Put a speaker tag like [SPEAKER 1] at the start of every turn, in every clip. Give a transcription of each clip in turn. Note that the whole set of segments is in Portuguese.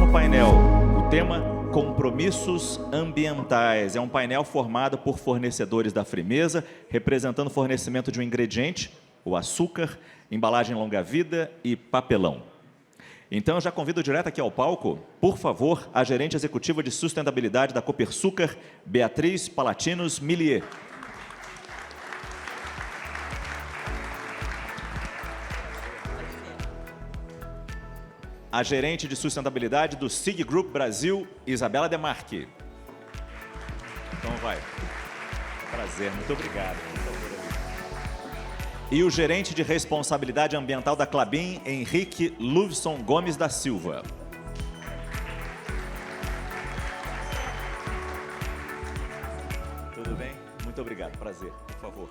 [SPEAKER 1] no painel. O tema: compromissos ambientais. É um painel formado por fornecedores da Frimeza, representando o fornecimento de um ingrediente, o açúcar, embalagem longa-vida e papelão. Então, eu já convido direto aqui ao palco, por favor, a gerente executiva de sustentabilidade da Copersucar, Beatriz Palatinos Millier. A gerente de sustentabilidade do SIG Group Brasil, Isabela Demarque. Então, vai. Prazer, muito obrigado. E o gerente de responsabilidade ambiental da Klabin, Henrique Luvson Gomes da Silva. Tudo bem? Muito obrigado, prazer, por favor.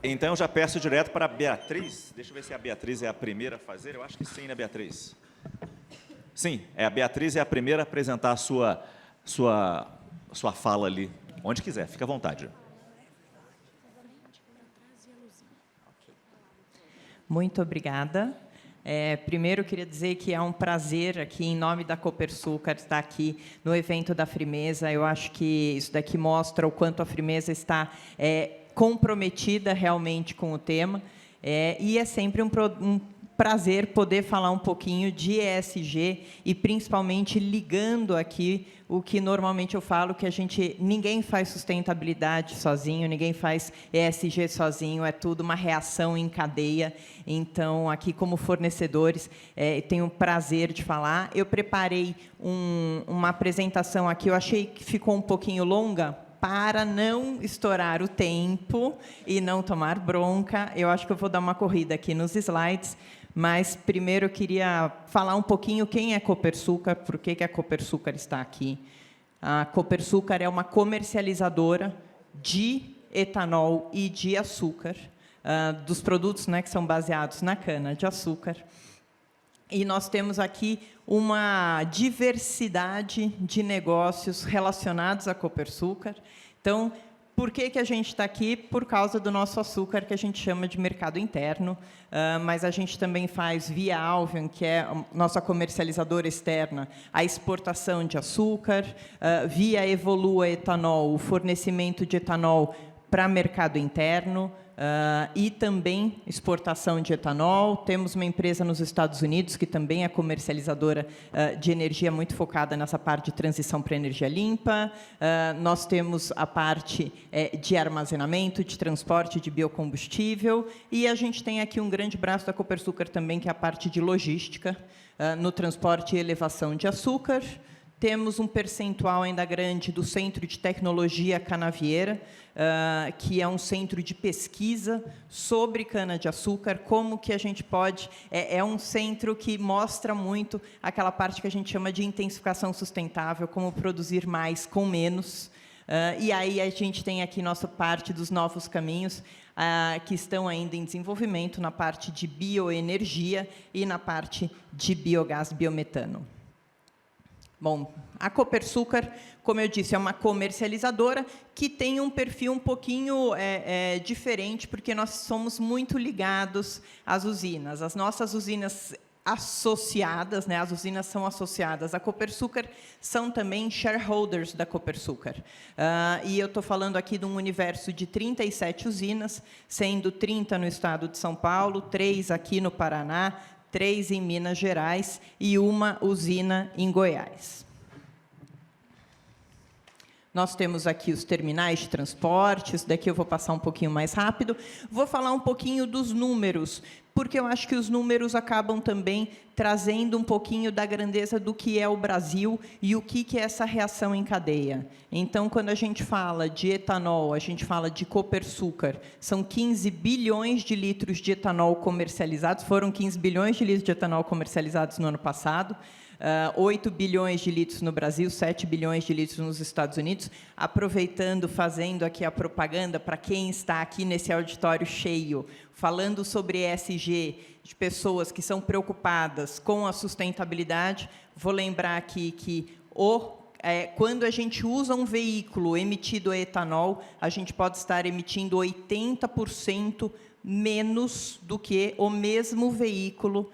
[SPEAKER 1] Então, eu já peço direto para a Beatriz. Deixa eu ver se a Beatriz é a primeira a fazer. Eu acho que sim, né, Beatriz? Sim, a Beatriz é a primeira a apresentar a sua fala ali, onde quiser, fica à vontade.
[SPEAKER 2] Muito obrigada. Primeiro, eu queria dizer que é um prazer aqui, em nome da Copersucar, estar aqui no evento da Frimeza. Eu acho que isso daqui mostra o quanto a Frimeza está comprometida realmente com o tema. E é sempre um prazer poder falar um pouquinho de ESG e, principalmente, ligando aqui o que normalmente eu falo, que ninguém faz sustentabilidade sozinho, ninguém faz ESG sozinho, é tudo uma reação em cadeia. Então, aqui, como fornecedores, tenho o prazer de falar. Eu preparei uma apresentação aqui, eu achei que ficou um pouquinho longa, para não estourar o tempo e não tomar bronca. Eu acho que eu vou dar uma corrida aqui nos slides, mas, primeiro, eu queria falar um pouquinho quem é Copersucar, por que a Copersucar está aqui. A Copersucar é uma comercializadora de etanol e de açúcar, dos produtos, né, que são baseados na cana-de-açúcar. E nós temos aqui uma diversidade de negócios relacionados à Copersucar. Então, por que a gente está aqui? Por causa do nosso açúcar, que a gente chama de mercado interno, mas a gente também faz, via Alveon, que é a nossa comercializadora externa, a exportação de açúcar, via Evolua Etanol, o fornecimento de etanol para mercado interno, e também exportação de etanol. Temos uma empresa nos Estados Unidos que também é comercializadora de energia, muito focada nessa parte de transição para energia limpa. Nós temos a parte de armazenamento, de transporte de biocombustível, e a gente tem aqui um grande braço da Copersucar também, que é a parte de logística, no transporte e elevação de açúcar. Temos um percentual ainda grande do Centro de Tecnologia Canavieira, que é um centro de pesquisa sobre cana-de-açúcar, como que a gente pode... É um centro que mostra muito aquela parte que a gente chama de intensificação sustentável, como produzir mais com menos. E aí a gente tem aqui nossa parte dos novos caminhos, que estão ainda em desenvolvimento, na parte de bioenergia e na parte de biogás, biometano. Bom, a Copersucar, como eu disse, é uma comercializadora que tem um perfil um pouquinho diferente, porque nós somos muito ligados às usinas. As nossas usinas associadas, né, as usinas são associadas à Copersucar, são também shareholders da Copersucar. E eu estou falando aqui de um universo de 37 usinas, sendo 30 no estado de São Paulo, 3 aqui no Paraná, 3 em Minas Gerais e uma usina em Goiás. Nós temos aqui os terminais de transporte, isso daqui eu vou passar um pouquinho mais rápido. Vou falar um pouquinho dos números, porque eu acho que os números acabam também trazendo um pouquinho da grandeza do que é o Brasil e o que é essa reação em cadeia. Então, quando a gente fala de etanol, a gente fala de Copersucar, são 15 bilhões de litros de etanol comercializados, foram 15 bilhões de litros de etanol comercializados no ano passado, 8 bilhões de litros no Brasil, 7 bilhões de litros nos Estados Unidos. Aproveitando, fazendo aqui a propaganda para quem está aqui nesse auditório cheio, falando sobre ESG, de pessoas que são preocupadas com a sustentabilidade, vou lembrar aqui que quando a gente usa um veículo emitido a etanol, a gente pode estar emitindo 80% menos do que o mesmo veículo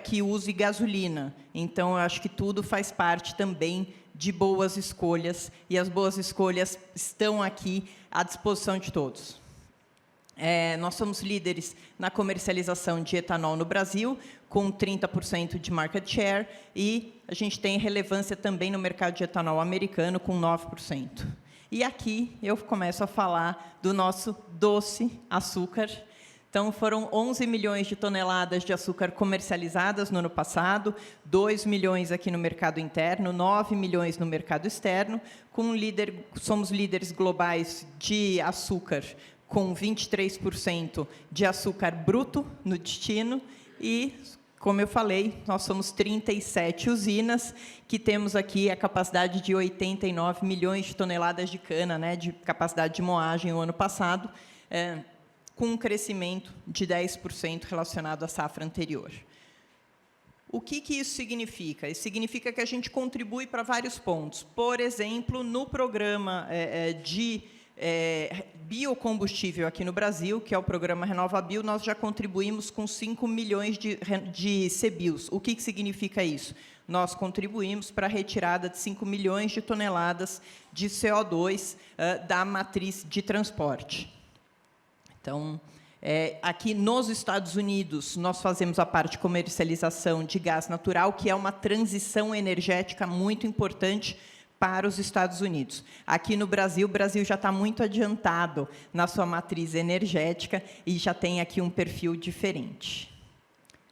[SPEAKER 2] que use gasolina. Então, eu acho que tudo faz parte também de boas escolhas, e as boas escolhas estão aqui à disposição de todos. Nós somos líderes na comercialização de etanol no Brasil, com 30% de market share, e a gente tem relevância também no mercado de etanol americano, com 9%. E aqui eu começo a falar do nosso doce açúcar. Então, foram 11 milhões de toneladas de açúcar comercializadas no ano passado, 2 milhões aqui no mercado interno, 9 milhões no mercado externo. Somos líderes globais de açúcar, com 23% de açúcar bruto no destino. E, como eu falei, nós somos 37 usinas, que temos aqui a capacidade de 89 milhões de toneladas de cana, né, de capacidade de moagem no ano passado, com um crescimento de 10% relacionado à safra anterior. O que isso significa? Isso significa que a gente contribui para vários pontos. Por exemplo, no programa de biocombustível aqui no Brasil, que é o programa RenovaBio, nós já contribuímos com 5 milhões de CBIOs. O que significa isso? Nós contribuímos para a retirada de 5 milhões de toneladas de CO2 da matriz de transporte. Então, aqui nos Estados Unidos, nós fazemos a parte de comercialização de gás natural, que é uma transição energética muito importante para os Estados Unidos. Aqui no Brasil, o Brasil já está muito adiantado na sua matriz energética e já tem aqui um perfil diferente.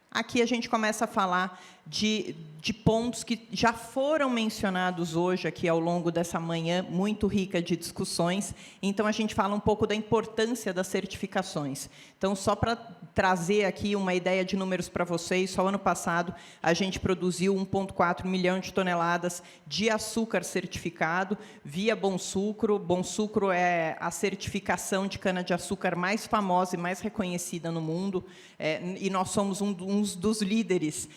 [SPEAKER 2] Aqui a gente começa a falar de pontos que já foram mencionados hoje, aqui ao longo dessa manhã, muito rica de discussões. Então, a gente fala um pouco da importância das certificações. Então, só para trazer aqui uma ideia de números para vocês, só ano passado a gente produziu 1,4 milhão de toneladas de açúcar certificado via Bom Sucro. Bom Sucro é a certificação de cana-de-açúcar mais famosa e mais reconhecida no mundo, e nós somos um dos líderes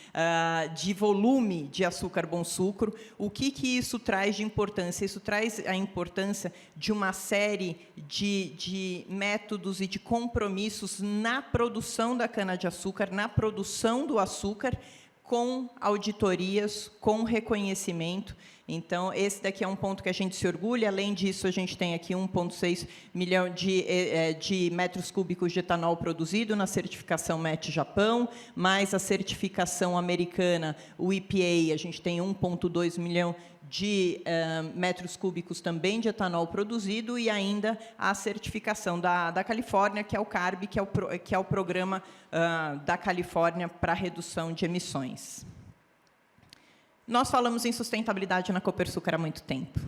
[SPEAKER 2] de volume de açúcar Bom Sucro. O que isso traz de importância? Isso traz a importância de uma série de métodos e de compromissos na produção da cana-de-açúcar, na produção do açúcar, com auditorias, com reconhecimento. Então, esse daqui é um ponto que a gente se orgulha. Além disso, a gente tem aqui 1,6 milhão de metros cúbicos de etanol produzido na certificação MET Japão, mais a certificação americana, o EPA, a gente tem 1,2 milhão de metros cúbicos também de etanol produzido, e ainda a certificação da Califórnia, que é o CARB, que é o programa da Califórnia para redução de emissões. Nós falamos em sustentabilidade na Copersucar há muito tempo.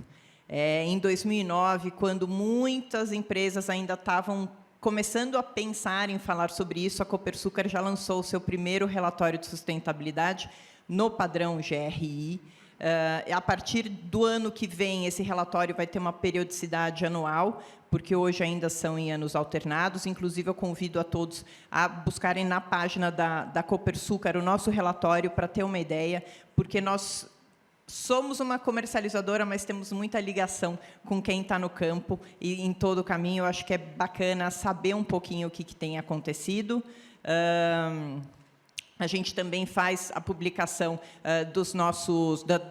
[SPEAKER 2] Em 2009, quando muitas empresas ainda estavam começando a pensar em falar sobre isso, a Copersucar já lançou o seu primeiro relatório de sustentabilidade no padrão GRI. A partir do ano que vem, esse relatório vai ter uma periodicidade anual, porque hoje ainda são em anos alternados. Inclusive, eu convido a todos a buscarem na página da Copersucar o nosso relatório, para ter uma ideia, porque nós somos uma comercializadora, mas temos muita ligação com quem está no campo, e em todo o caminho eu acho que é bacana saber um pouquinho o que tem acontecido. A gente também faz a publicação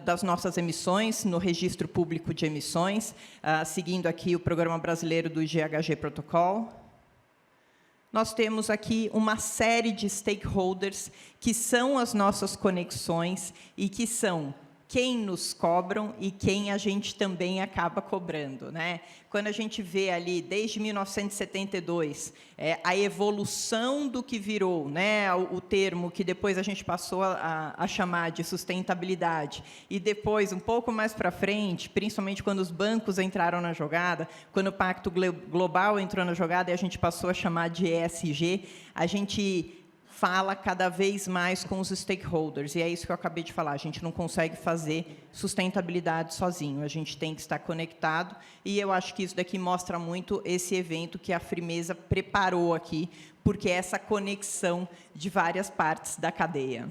[SPEAKER 2] das nossas emissões no Registro Público de Emissões, seguindo aqui o Programa Brasileiro do GHG Protocol. Nós temos aqui uma série de stakeholders, que são as nossas conexões e que são quem nos cobram e quem a gente também acaba cobrando, né? Quando a gente vê ali, desde 1972, a evolução do que virou, né, o termo que depois a gente passou a chamar de sustentabilidade, e depois, um pouco mais para frente, principalmente quando os bancos entraram na jogada, quando o Pacto Global entrou na jogada e a gente passou a chamar de ESG, a gente fala cada vez mais com os stakeholders, e é isso que eu acabei de falar. A gente não consegue fazer sustentabilidade sozinho, a gente tem que estar conectado, e eu acho que isso daqui mostra muito esse evento que a Frimeza preparou aqui, porque é essa conexão de várias partes da cadeia.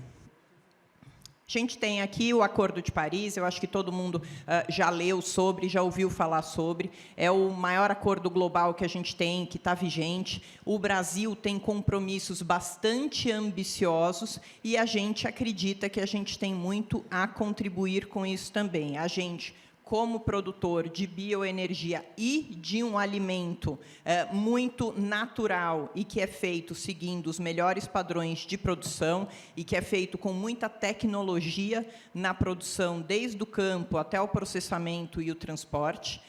[SPEAKER 2] A gente tem aqui o Acordo de Paris, eu acho que todo mundo já leu sobre, já ouviu falar sobre. É o maior acordo global que a gente tem, que está vigente. O Brasil tem compromissos bastante ambiciosos e a gente acredita que a gente tem muito a contribuir com isso também. A gente, como produtor de bioenergia e de um alimento muito natural e que é feito seguindo os melhores padrões de produção e que é feito com muita tecnologia na produção, desde o campo até o processamento e o transporte,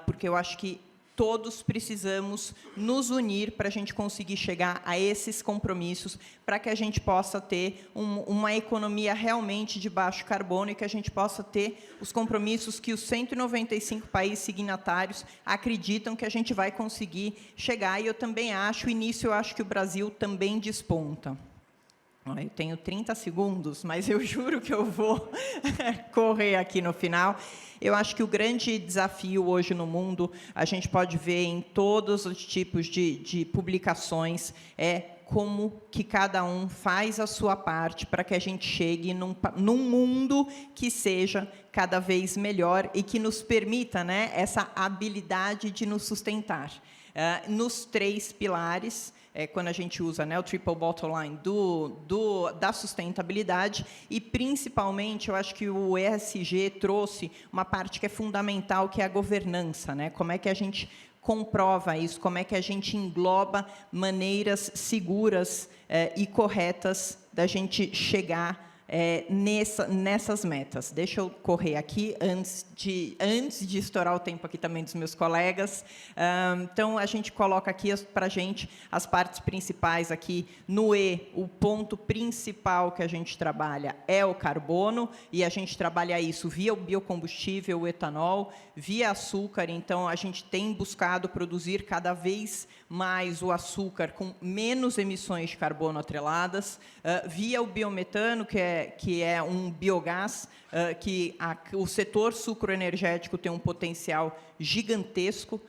[SPEAKER 2] porque eu acho que todos precisamos nos unir para a gente conseguir chegar a esses compromissos, para que a gente possa ter uma economia realmente de baixo carbono e que a gente possa ter os compromissos que os 195 países signatários acreditam que a gente vai conseguir chegar. E eu também acho, eu acho que o Brasil também desponta. Eu tenho 30 segundos, mas eu juro que eu vou correr aqui no final. Eu acho que o grande desafio hoje no mundo, a gente pode ver em todos os tipos de publicações, é como que cada um faz a sua parte para que a gente chegue num mundo que seja cada vez melhor e que nos permita, né, essa habilidade de nos sustentar. Nos 3 pilares, quando a gente usa, né, o triple bottom line da sustentabilidade, e, principalmente, eu acho que o ESG trouxe uma parte que é fundamental, que é a governança, né? Como é que a gente comprova isso, como é que a gente engloba maneiras seguras e corretas da gente chegar nessas metas. Deixa eu correr aqui, antes de estourar o tempo aqui também dos meus colegas. Então, a gente coloca aqui para a gente as partes principais aqui. No E, o ponto principal que a gente trabalha é o carbono, e a gente trabalha isso via o biocombustível, o etanol, via açúcar. Então, a gente tem buscado produzir cada vez mais o açúcar com menos emissões de carbono atreladas, via o biometano, que é um biogás, que o setor sucroenergético tem um potencial gigantesco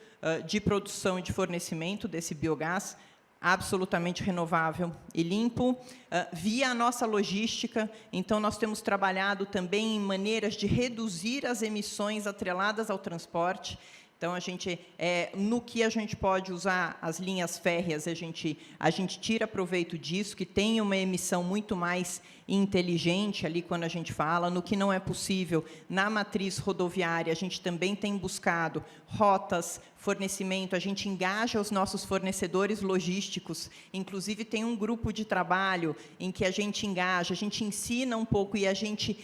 [SPEAKER 2] de produção e de fornecimento desse biogás, absolutamente renovável e limpo, via a nossa logística. Então, nós temos trabalhado também em maneiras de reduzir as emissões atreladas ao transporte. Então, no que a gente pode usar as linhas férreas, a gente tira proveito disso, que tem uma emissão muito mais inteligente ali quando a gente fala. No que não é possível, na matriz rodoviária, a gente também tem buscado rotas, fornecimento, a gente engaja os nossos fornecedores logísticos, inclusive tem um grupo de trabalho em que a gente engaja, a gente ensina um pouco e a gente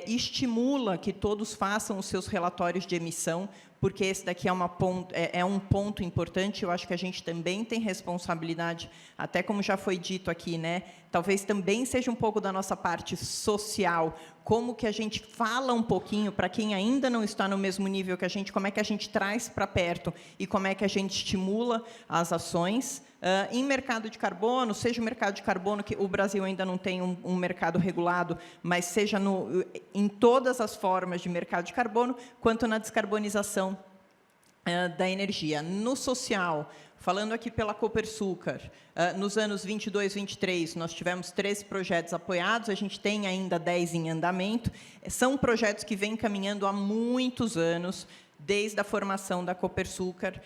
[SPEAKER 2] estimula que todos façam os seus relatórios de emissão, porque esse daqui é um ponto importante. Eu acho que a gente também tem responsabilidade, até como já foi dito aqui, né? Talvez também seja um pouco da nossa parte social, como que a gente fala um pouquinho, para quem ainda não está no mesmo nível que a gente, como é que a gente traz para perto e como é que a gente estimula as ações. Em mercado de carbono, seja o mercado de carbono, que o Brasil ainda não tem um mercado regulado, mas seja em todas as formas de mercado de carbono, quanto na descarbonização da energia. No social, falando aqui pela Copersucar, nos anos 22 e 23, nós tivemos 13 projetos apoiados, a gente tem ainda 10 em andamento. São projetos que vêm caminhando há muitos anos, desde a formação da Copersucar.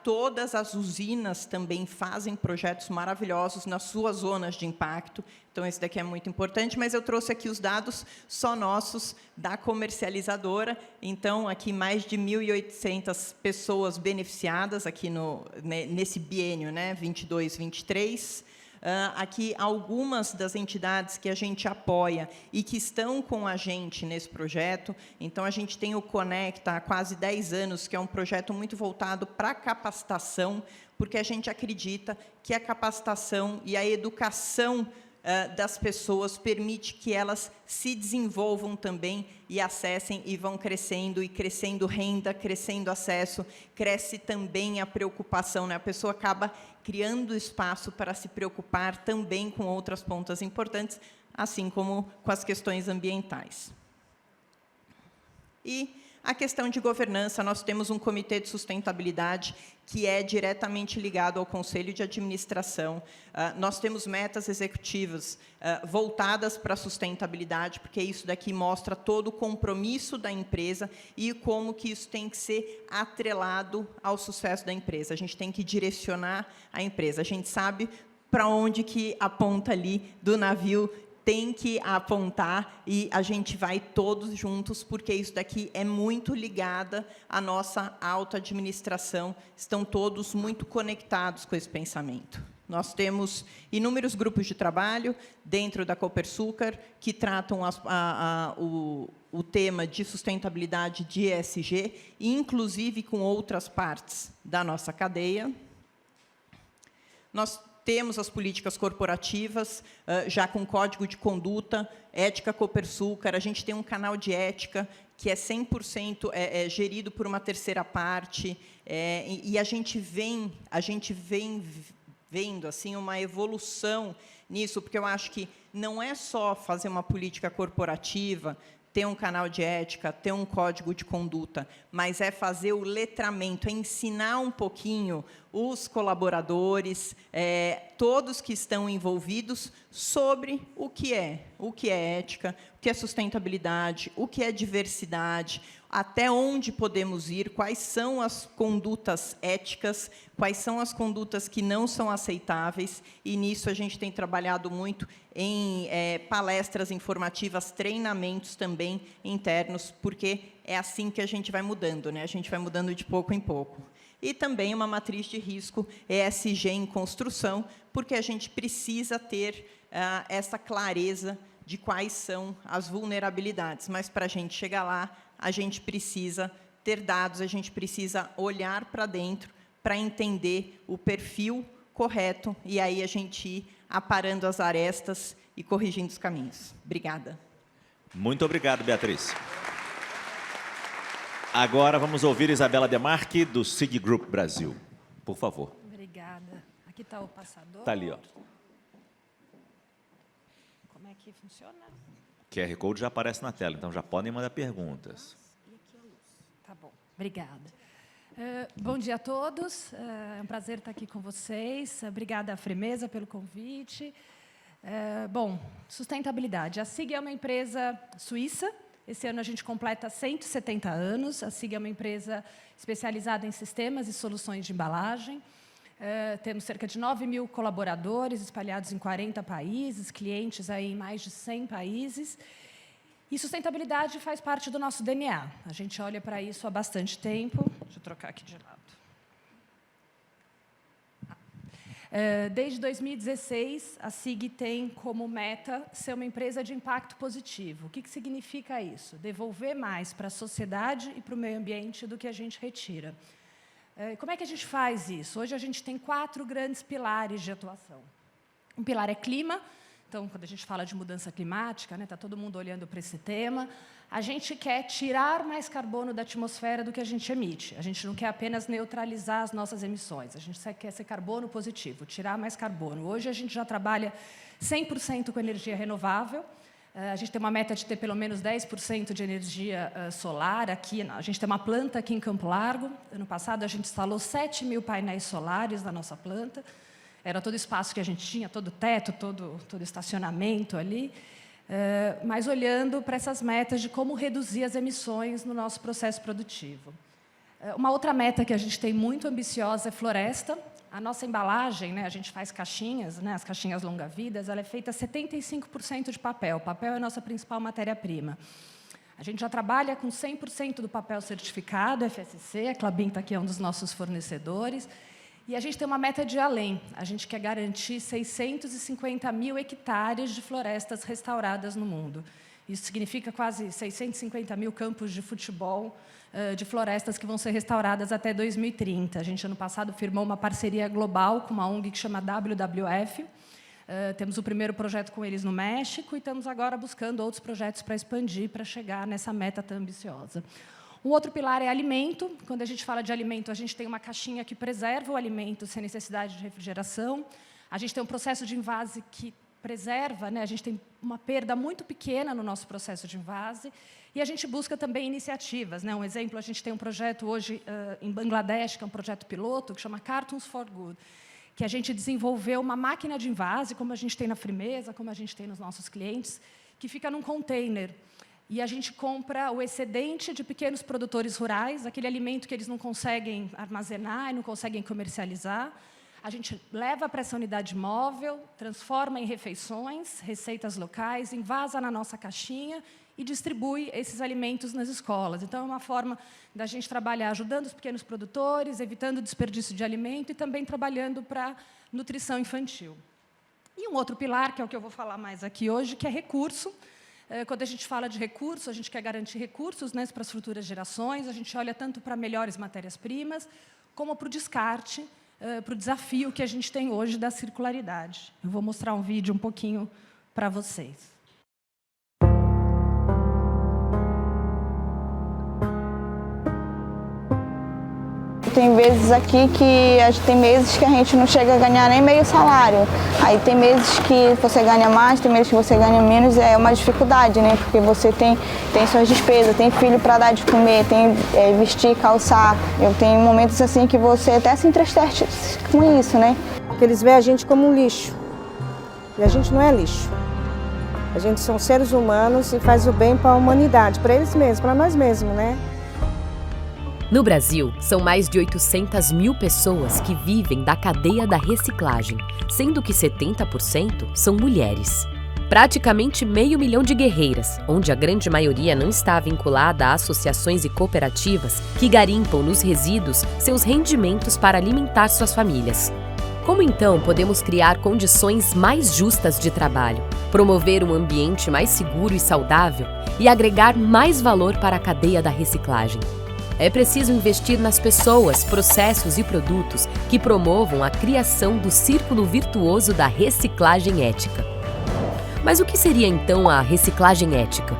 [SPEAKER 2] Todas as usinas também fazem projetos maravilhosos nas suas zonas de impacto. Então, esse daqui é muito importante, mas eu trouxe aqui os dados só nossos da comercializadora. Então, aqui mais de 1.800 pessoas beneficiadas aqui nesse biênio, né, 22, 23. Aqui algumas das entidades que a gente apoia e que estão com a gente nesse projeto. Então, a gente tem o Conecta há quase 10 anos, que é um projeto muito voltado para a capacitação, porque a gente acredita que a capacitação e a educação das pessoas permite que elas se desenvolvam também e acessem e vão crescendo, e crescendo renda, crescendo acesso, cresce também a preocupação, né? A pessoa acaba criando espaço para se preocupar também com outras pontas importantes, assim como com as questões ambientais. E A questão de governança, nós temos um comitê de sustentabilidade que é diretamente ligado ao Conselho de Administração. Nós temos metas executivas voltadas para a sustentabilidade, porque isso daqui mostra todo o compromisso da empresa e como que isso tem que ser atrelado ao sucesso da empresa. A gente tem que direcionar a empresa. A gente sabe para onde que a ponta ali do navio tem que apontar e a gente vai todos juntos, porque isso daqui é muito ligada à nossa auto-administração, estão todos muito conectados com esse pensamento. Nós temos inúmeros grupos de trabalho dentro da Copersucar que tratam o tema de sustentabilidade de ESG, inclusive com outras partes da nossa cadeia. Nós temos as políticas corporativas, já com código de conduta, ética Copersucar, a gente tem um canal de ética que é 100% gerido por uma terceira parte, e a gente vem vendo assim, uma evolução nisso, porque eu acho que não é só fazer uma política corporativa, ter um canal de ética, ter um código de conduta, mas é fazer o letramento, é ensinar um pouquinho os colaboradores, todos que estão envolvidos, sobre o que é ética, o que é sustentabilidade, o que é diversidade, até onde podemos ir, quais são as condutas éticas, quais são as condutas que não são aceitáveis, e nisso a gente tem trabalhado muito em palestras informativas, treinamentos também internos, porque é assim que a gente vai mudando, né? A gente vai mudando de pouco em pouco. E também uma matriz de risco ESG em construção, porque a gente precisa ter essa clareza de quais são as vulnerabilidades. Mas, para a gente chegar lá, a gente precisa ter dados, a gente precisa olhar para dentro para entender o perfil correto e aí a gente ir aparando as arestas e corrigindo os caminhos. Obrigada.
[SPEAKER 1] Muito obrigado, Beatriz. Agora vamos ouvir Isabela Demarque, do SIG Group Brasil. Por favor.
[SPEAKER 3] Obrigada. Aqui está o passador.
[SPEAKER 1] Está ali, ó.
[SPEAKER 3] Como é que funciona?
[SPEAKER 1] QR Code já aparece na tela, então já podem mandar perguntas.
[SPEAKER 3] E aqui a luz. Tá bom. Obrigada. Bom dia a todos. É um prazer estar aqui com vocês. Obrigada à Frimeza pelo convite. Bom, sustentabilidade. A SIG é uma empresa suíça. Esse ano a gente completa 170 anos. A SIG é uma empresa especializada em sistemas e soluções de embalagem. Temos cerca de 9.000 colaboradores espalhados em 40 países, clientes aí em mais de 100 países. E sustentabilidade faz parte do nosso DNA. A gente olha para isso há bastante tempo. Deixa eu trocar aqui de lado. Desde 2016, a SIG tem como meta ser uma empresa de impacto positivo. O que significa isso? Devolver mais para a sociedade e para o meio ambiente do que a gente retira. Como é que a gente faz isso? Hoje a gente tem 4 grandes pilares de atuação. Um pilar é clima. Então, quando a gente fala de mudança climática, está todo mundo olhando para esse tema, a gente quer tirar mais carbono da atmosfera do que a gente emite. A gente não quer apenas neutralizar as nossas emissões, a gente quer ser carbono positivo, tirar mais carbono. Hoje, a gente já trabalha 100% com energia renovável. A gente tem uma meta de ter pelo menos 10% de energia solar aqui. A gente tem uma planta aqui em Campo Largo. Ano passado, a gente instalou 7.000 painéis solares na nossa planta. Era todo o espaço que a gente tinha, todo o teto, todo estacionamento ali, mas olhando para essas metas de como reduzir as emissões no nosso processo produtivo. Uma outra meta que a gente tem muito ambiciosa é floresta. A nossa embalagem, a gente faz caixinhas, as caixinhas longa-vidas, ela é feita 75% de papel. O papel é a nossa principal matéria-prima. A gente já trabalha com 100% do papel certificado, FSC, a Klabin está aqui, é um dos nossos fornecedores. E a gente tem uma meta de além. A gente quer garantir 650.000 hectares de florestas restauradas no mundo. Isso significa quase 650.000 campos de futebol de florestas que vão ser restauradas até 2030. A gente, ano passado, firmou uma parceria global com uma ONG que chama WWF. Temos o primeiro projeto com eles no México e estamos agora buscando outros projetos para expandir, para chegar nessa meta tão ambiciosa. Um outro pilar é alimento. Quando a gente fala de alimento, a gente tem uma caixinha que preserva o alimento sem necessidade de refrigeração. A gente tem um processo de envase que preserva, né? A gente tem uma perda muito pequena no nosso processo de envase, e a gente busca também iniciativas, né? Um exemplo, a gente tem um projeto hoje em Bangladesh, que é um projeto piloto, que chama Cartons for Good, que a gente desenvolveu uma máquina de envase, como a gente tem na Frimeza, como a gente tem nos nossos clientes, que fica num container. E a gente compra o excedente de pequenos produtores rurais, aquele alimento que eles não conseguem armazenar e não conseguem comercializar. A gente leva para essa unidade móvel, transforma em refeições, receitas locais, envasa na nossa caixinha e distribui esses alimentos nas escolas. Então, é uma forma da gente trabalhar ajudando os pequenos produtores, evitando o desperdício de alimento e também trabalhando para nutrição infantil. E um outro pilar, que é o que eu vou falar mais aqui hoje, que é recurso. Quando a gente fala de recurso, a gente quer garantir recursos, né, para as futuras gerações, a gente olha tanto para melhores matérias-primas, como para o descarte, para o desafio que a gente tem hoje da circularidade. Eu vou mostrar um vídeo um pouquinho para vocês.
[SPEAKER 4] Tem vezes aqui que tem meses que a gente não chega a ganhar nem meio salário. Aí tem meses que você ganha mais, tem meses que você ganha menos, é uma dificuldade, né? Porque você tem suas despesas, tem filho para dar de comer, tem vestir, calçar. Eu tenho momentos assim que você até se entristece com isso, né?
[SPEAKER 5] Porque eles veem a gente como um lixo. E a gente não é lixo. A gente são seres humanos e faz o bem para a humanidade, para eles mesmos, para nós mesmos, né?
[SPEAKER 6] No Brasil, são mais de 800 mil pessoas que vivem da cadeia da reciclagem, sendo que 70% são mulheres. Praticamente 500 mil de guerreiras, onde a grande maioria não está vinculada a associações e cooperativas que garimpam nos resíduos seus rendimentos para alimentar suas famílias. Como então podemos criar condições mais justas de trabalho, promover um ambiente mais seguro e saudável e agregar mais valor para a cadeia da reciclagem? É preciso investir nas pessoas, processos e produtos que promovam a criação do círculo virtuoso da reciclagem ética. Mas o que seria então a reciclagem ética?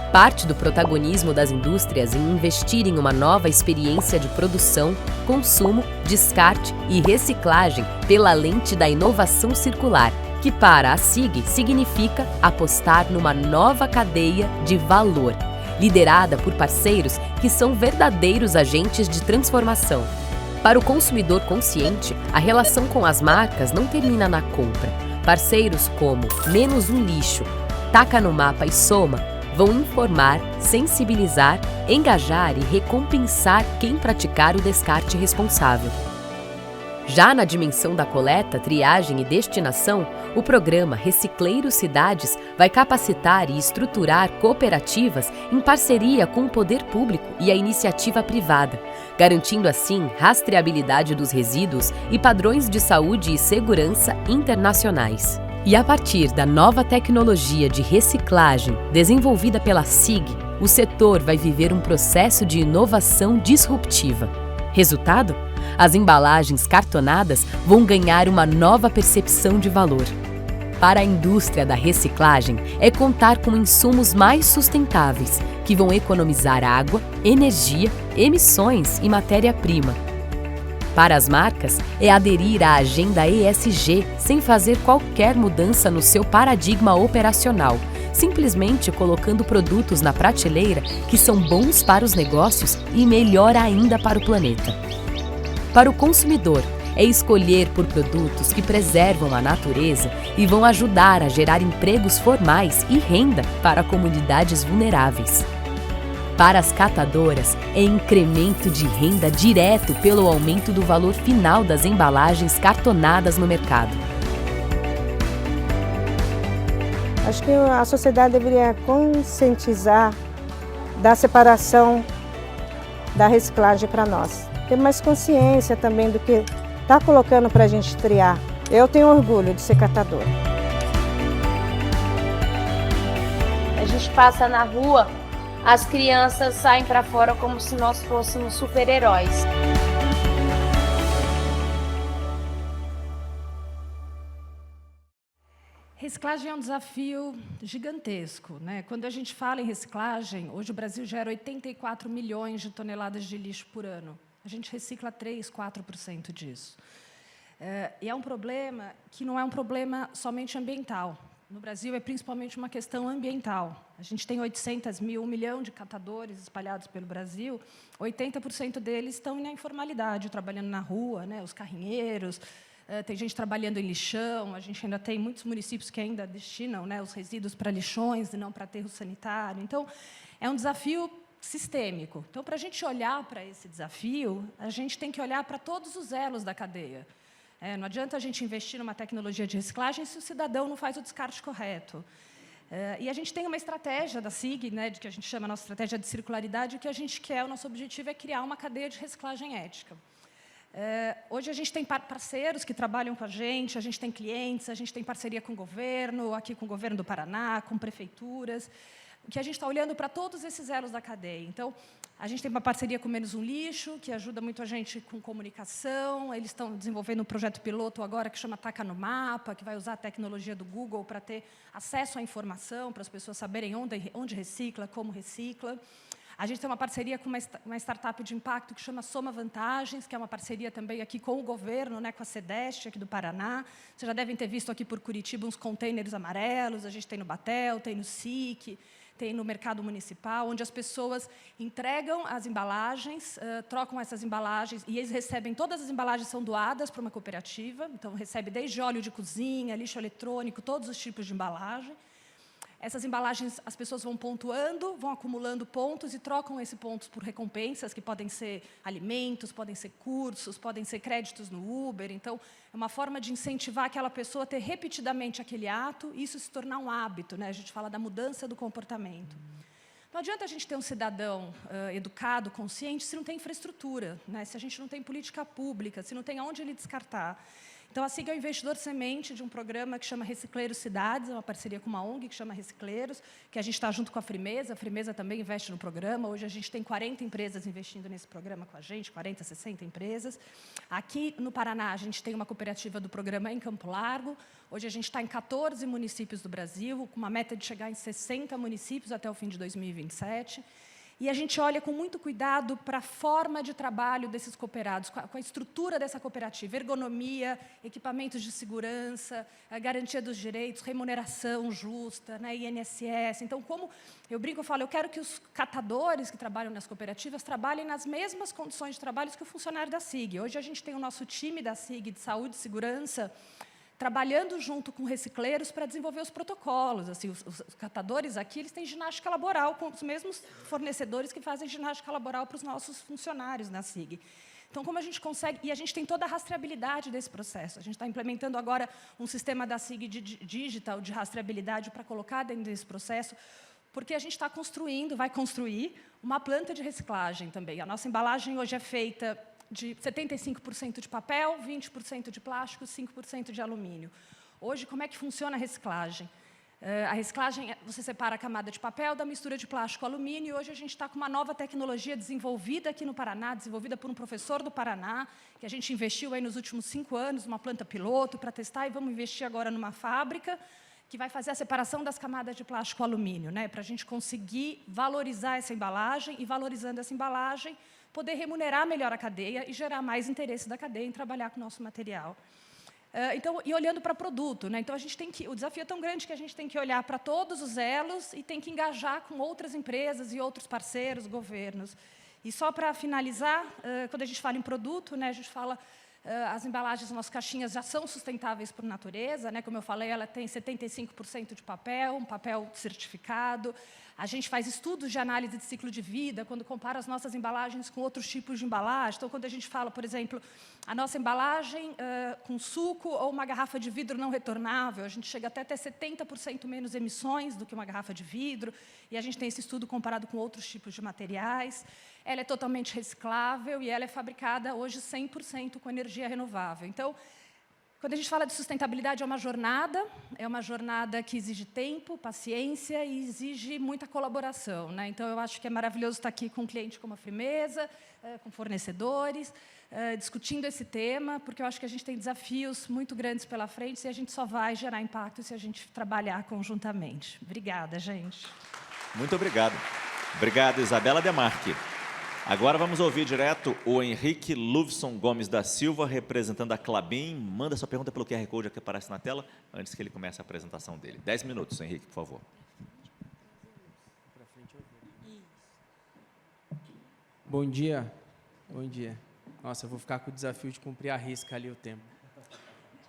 [SPEAKER 6] Parte do protagonismo das indústrias em investir em uma nova experiência de produção, consumo, descarte e reciclagem pela lente da inovação circular, que para a SIG significa apostar numa nova cadeia de valor, liderada por parceiros que são verdadeiros agentes de transformação. Para o consumidor consciente, a relação com as marcas não termina na compra. Parceiros como Menos um Lixo, Taca no Mapa e Soma vão informar, sensibilizar, engajar e recompensar quem praticar o descarte responsável. Já na dimensão da coleta, triagem e destinação, o programa Recicleiros Cidades vai capacitar e estruturar cooperativas em parceria com o poder público e a iniciativa privada, garantindo assim rastreabilidade dos resíduos e padrões de saúde e segurança internacionais. E a partir da nova tecnologia de reciclagem desenvolvida pela SIG, o setor vai viver um processo de inovação disruptiva. Resultado? As embalagens cartonadas vão ganhar uma nova percepção de valor. Para a indústria da reciclagem, é contar com insumos mais sustentáveis, que vão economizar água, energia, emissões e matéria-prima. Para as marcas, é aderir à agenda ESG sem fazer qualquer mudança no seu paradigma operacional, simplesmente colocando produtos na prateleira que são bons para os negócios e melhor ainda para o planeta. Para o consumidor, é escolher por produtos que preservam a natureza e vão ajudar a gerar empregos formais e renda para comunidades vulneráveis. Para as catadoras, é incremento de renda direto pelo aumento do valor final das embalagens cartonadas no mercado.
[SPEAKER 5] Acho que a sociedade deveria conscientizar da separação da reciclagem para nós. Ter mais consciência também do que está colocando para a gente triar. Eu tenho orgulho de ser catadora.
[SPEAKER 7] A gente passa na rua, as crianças saem para fora como se nós fôssemos super-heróis.
[SPEAKER 3] Reciclagem é um desafio gigantesco, né? Quando a gente fala em reciclagem, hoje o Brasil gera 84 milhões de toneladas de lixo por ano. A gente recicla 3, 4% disso. E é um problema que não é um problema somente ambiental. No Brasil, é principalmente uma questão ambiental. A gente tem 800 mil, 1 milhão de catadores espalhados pelo Brasil. 80% deles estão na informalidade, trabalhando na rua, né, os carrinheiros. Tem gente trabalhando em lixão. A gente ainda tem muitos municípios que ainda destinam, né, os resíduos para lixões e não para aterro sanitário. Então, é um desafio sistêmico. Então, para a gente olhar para esse desafio, a gente tem que olhar para todos os elos da cadeia. Não adianta a gente investir numa tecnologia de reciclagem se o cidadão não faz o descarte correto. E a gente tem uma estratégia da SIG, né, que a gente chama a nossa estratégia de circularidade, que a gente quer, o nosso objetivo é criar uma cadeia de reciclagem ética. Hoje a gente tem parceiros que trabalham com a gente tem clientes, a gente tem parceria com o governo, aqui com o governo do Paraná, com prefeituras, que a gente está olhando para todos esses elos da cadeia. Então, a gente tem uma parceria com Menos um Lixo, que ajuda muito a gente com comunicação. Eles estão desenvolvendo um projeto piloto agora que chama Taca no Mapa, que vai usar a tecnologia do Google para ter acesso à informação, para as pessoas saberem onde recicla, como recicla. A gente tem uma parceria com uma startup de impacto que chama Soma Vantagens, que é uma parceria também aqui com o governo, né, com a CEDEST, aqui do Paraná. Vocês já devem ter visto aqui por Curitiba uns containers amarelos, a gente tem no Batel, tem no SIC, tem no mercado municipal, onde as pessoas entregam as embalagens, trocam essas embalagens, e eles recebem, todas as embalagens são doadas para uma cooperativa, então recebe desde óleo de cozinha, lixo eletrônico, todos os tipos de embalagem. Essas embalagens, as pessoas vão pontuando, vão acumulando pontos e trocam esses pontos por recompensas, que podem ser alimentos, podem ser cursos, podem ser créditos no Uber. Então, é uma forma de incentivar aquela pessoa a ter repetidamente aquele ato e isso se tornar um hábito, né? A gente fala da mudança do comportamento. Não adianta a gente ter um cidadão educado, consciente, se não tem infraestrutura, né? Se a gente não tem política pública, se não tem aonde ele descartar. Então, a SIG é o investidor semente de um programa que chama Recicleiros Cidades, é uma parceria com uma ONG que chama Recicleiros, que a gente está junto com a Frimeza também investe no programa. Hoje, a gente tem 40 empresas investindo nesse programa com a gente, 40, 60 empresas. Aqui, no Paraná, a gente tem uma cooperativa do programa em Campo Largo. Hoje, a gente está em 14 municípios do Brasil, com uma meta de chegar em 60 municípios até o fim de 2027. E a gente olha com muito cuidado para a forma de trabalho desses cooperados, com a estrutura dessa cooperativa, ergonomia, equipamentos de segurança, a garantia dos direitos, remuneração justa, né, INSS. Então, como eu brinco, eu falo, eu quero que os catadores que trabalham nas cooperativas trabalhem nas mesmas condições de trabalho que o funcionário da SIG. Hoje, a gente tem o nosso time da SIG de saúde e segurança, trabalhando junto com recicleiros para desenvolver os protocolos. Assim, os catadores aqui, eles têm ginástica laboral com os mesmos fornecedores que fazem ginástica laboral para os nossos funcionários na SIG. Então, como a gente consegue... E a gente tem toda a rastreabilidade desse processo. A gente está implementando agora um sistema da SIG digital de rastreabilidade para colocar dentro desse processo, porque a gente está construindo, vai construir, uma planta de reciclagem também. A nossa embalagem hoje é feita de 75% de papel, 20% de plástico, 5% de alumínio. Hoje, como é que funciona a reciclagem? A reciclagem, você separa a camada de papel da mistura de plástico e alumínio, e hoje a gente está com uma nova tecnologia desenvolvida aqui no Paraná, desenvolvida por um professor do Paraná, que a gente investiu aí nos últimos 5 anos, numa planta piloto para testar, e vamos investir agora numa fábrica que vai fazer a separação das camadas de plástico e alumínio, né, para a gente conseguir valorizar essa embalagem, e valorizando essa embalagem, poder remunerar melhor a cadeia e gerar mais interesse da cadeia em trabalhar com o nosso material. Então, e olhando para produto, né? Então, a gente tem que, o desafio é tão grande que a gente tem que olhar para todos os elos e tem que engajar com outras empresas e outros parceiros, governos. E só para finalizar, quando a gente fala em produto, né, a gente fala... as embalagens das nossas caixinhas já são sustentáveis por natureza, né? Como eu falei, ela tem 75% de papel, um papel certificado. A gente faz estudos de análise de ciclo de vida, quando compara as nossas embalagens com outros tipos de embalagem. Então, quando a gente fala, por exemplo, a nossa embalagem com suco ou uma garrafa de vidro não retornável, a gente chega até a ter 70% menos emissões do que uma garrafa de vidro, e a gente tem esse estudo comparado com outros tipos de materiais. Ela é totalmente reciclável e ela é fabricada hoje 100% com energia renovável. Então, quando a gente fala de sustentabilidade, é uma jornada que exige tempo, paciência e exige muita colaboração, né? Então, eu acho que é maravilhoso estar aqui com um cliente como a Frimeza, com fornecedores, discutindo esse tema, porque eu acho que a gente tem desafios muito grandes pela frente e a gente só vai gerar impacto se a gente trabalhar conjuntamente. Obrigada, gente.
[SPEAKER 1] Muito obrigado. Obrigado, Isabela Demarque. Agora vamos ouvir direto o Henrique Luvson Gomes da Silva, representando a Klabin. Manda sua pergunta pelo QR Code que aparece na tela, antes que ele comece a apresentação dele. 10 minutos, Henrique, por favor.
[SPEAKER 8] Bom dia. Bom dia. Nossa, eu vou ficar com o desafio de cumprir à risca ali o tempo.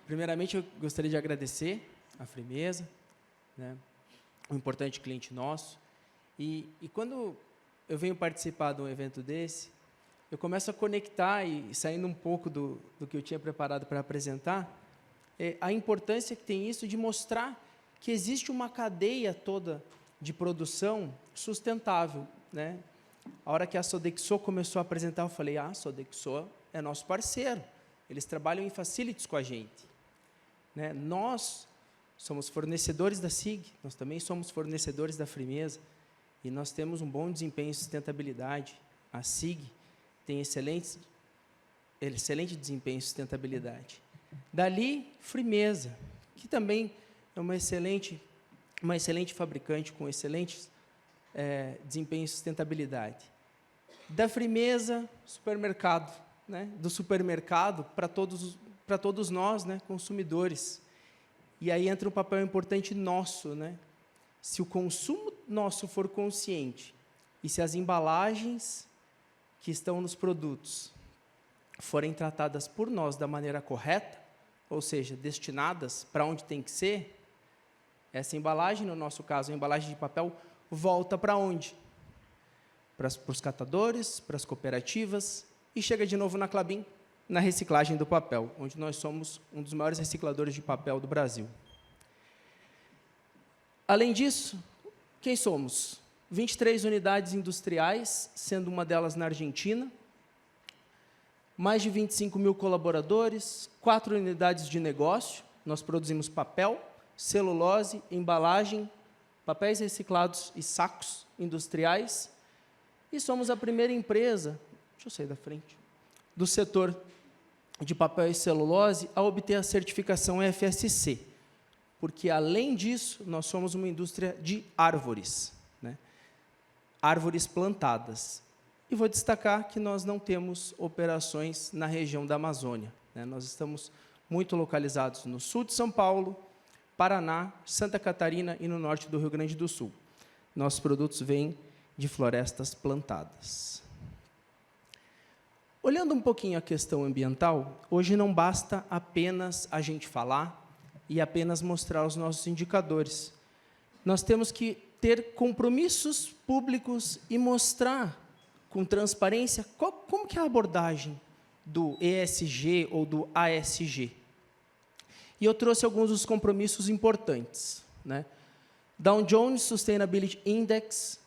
[SPEAKER 8] Primeiramente, eu gostaria de agradecer a Frimeza, né, um importante cliente nosso. E quando eu venho participar de um evento desse, eu começo a conectar, e saindo um pouco do que eu tinha preparado para apresentar, a importância que tem isso de mostrar que existe uma cadeia toda de produção sustentável, né? A hora que a Sodexo começou a apresentar, eu falei, a Sodexo é nosso parceiro, eles trabalham em facilities com a gente, né? Nós somos fornecedores da SIG, nós também somos fornecedores da Frimeza, e nós temos um bom desempenho em sustentabilidade. A SIG tem excelente desempenho em sustentabilidade. Dali, Frimeza, que também é uma excelente fabricante com excelente desempenho em sustentabilidade. Da Frimeza, supermercado, né? Do supermercado para todos nós, né? Consumidores. E aí entra um papel importante nosso, né? Se o consumo nosso for consciente e se as embalagens que estão nos produtos forem tratadas por nós da maneira correta, ou seja, destinadas para onde tem que ser, essa embalagem, no nosso caso, a embalagem de papel, volta para onde? Para os catadores, para as cooperativas, e chega de novo na Klabin, na reciclagem do papel, onde nós somos um dos maiores recicladores de papel do Brasil. Além disso, quem somos? 23 unidades industriais, sendo uma delas na Argentina, mais de 25 mil colaboradores, 4 unidades de negócio, nós produzimos papel, celulose, embalagem, papéis reciclados e sacos industriais, e somos a primeira empresa, deixa eu sair da frente, do setor de papel e celulose a obter a certificação FSC, porque, além disso, nós somos uma indústria de árvores, né? Árvores plantadas. E vou destacar que nós não temos operações na região da Amazônia, né? Nós estamos muito localizados no sul de São Paulo, Paraná, Santa Catarina e no norte do Rio Grande do Sul. Nossos produtos vêm de florestas plantadas. Olhando um pouquinho a questão ambiental, hoje não basta apenas a gente falar e apenas mostrar os nossos indicadores. Nós temos que ter compromissos públicos e mostrar com transparência como que é a abordagem do ESG ou do ASG. E eu trouxe alguns dos compromissos importantes, né? Dow Jones Sustainability Index,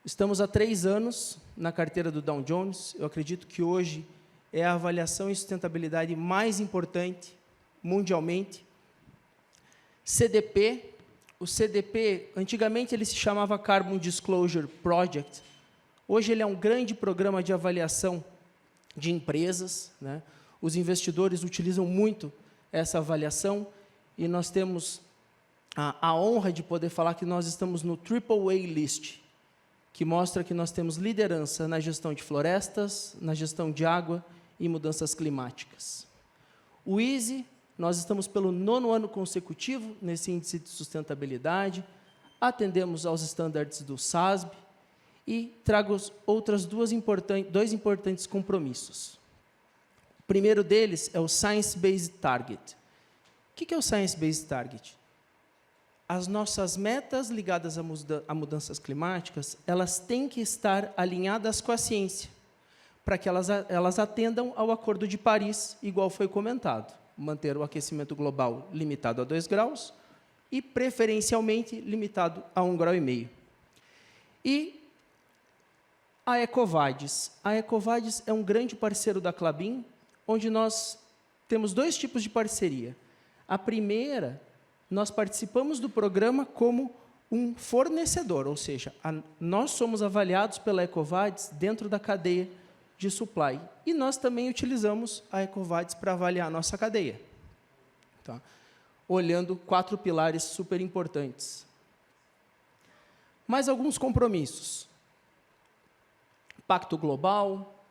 [SPEAKER 8] estamos há 3 anos na carteira do Dow Jones, eu acredito que hoje é a avaliação em sustentabilidade mais importante mundialmente. CDP, o CDP, antigamente ele se chamava Carbon Disclosure Project, hoje ele é um grande programa de avaliação de empresas, né? Os investidores utilizam muito essa avaliação, e nós temos a honra de poder falar que nós estamos no AAA List, que mostra que nós temos liderança na gestão de florestas, na gestão de água e mudanças climáticas. O EASY, nós estamos pelo 9º ano consecutivo nesse índice de sustentabilidade, atendemos aos estándares do SASB e trago dois importantes compromissos. O primeiro deles é o Science Based Target. O que é o Science Based Target? As nossas metas ligadas a mudanças climáticas, elas têm que estar alinhadas com a ciência, para que elas atendam ao Acordo de Paris, igual foi comentado, manter o aquecimento global limitado a 2 graus e, preferencialmente, limitado a 1,5 graus. E a EcoVadis. A EcoVadis é um grande parceiro da Klabin, onde nós temos 2 tipos de parceria. A primeira, nós participamos do programa como um fornecedor, ou seja, nós somos avaliados pela EcoVadis dentro da cadeia de supply. E nós também utilizamos a EcoVadis para avaliar a nossa cadeia. Tá? Olhando 4 pilares super importantes. Mais alguns compromissos. Pacto Global,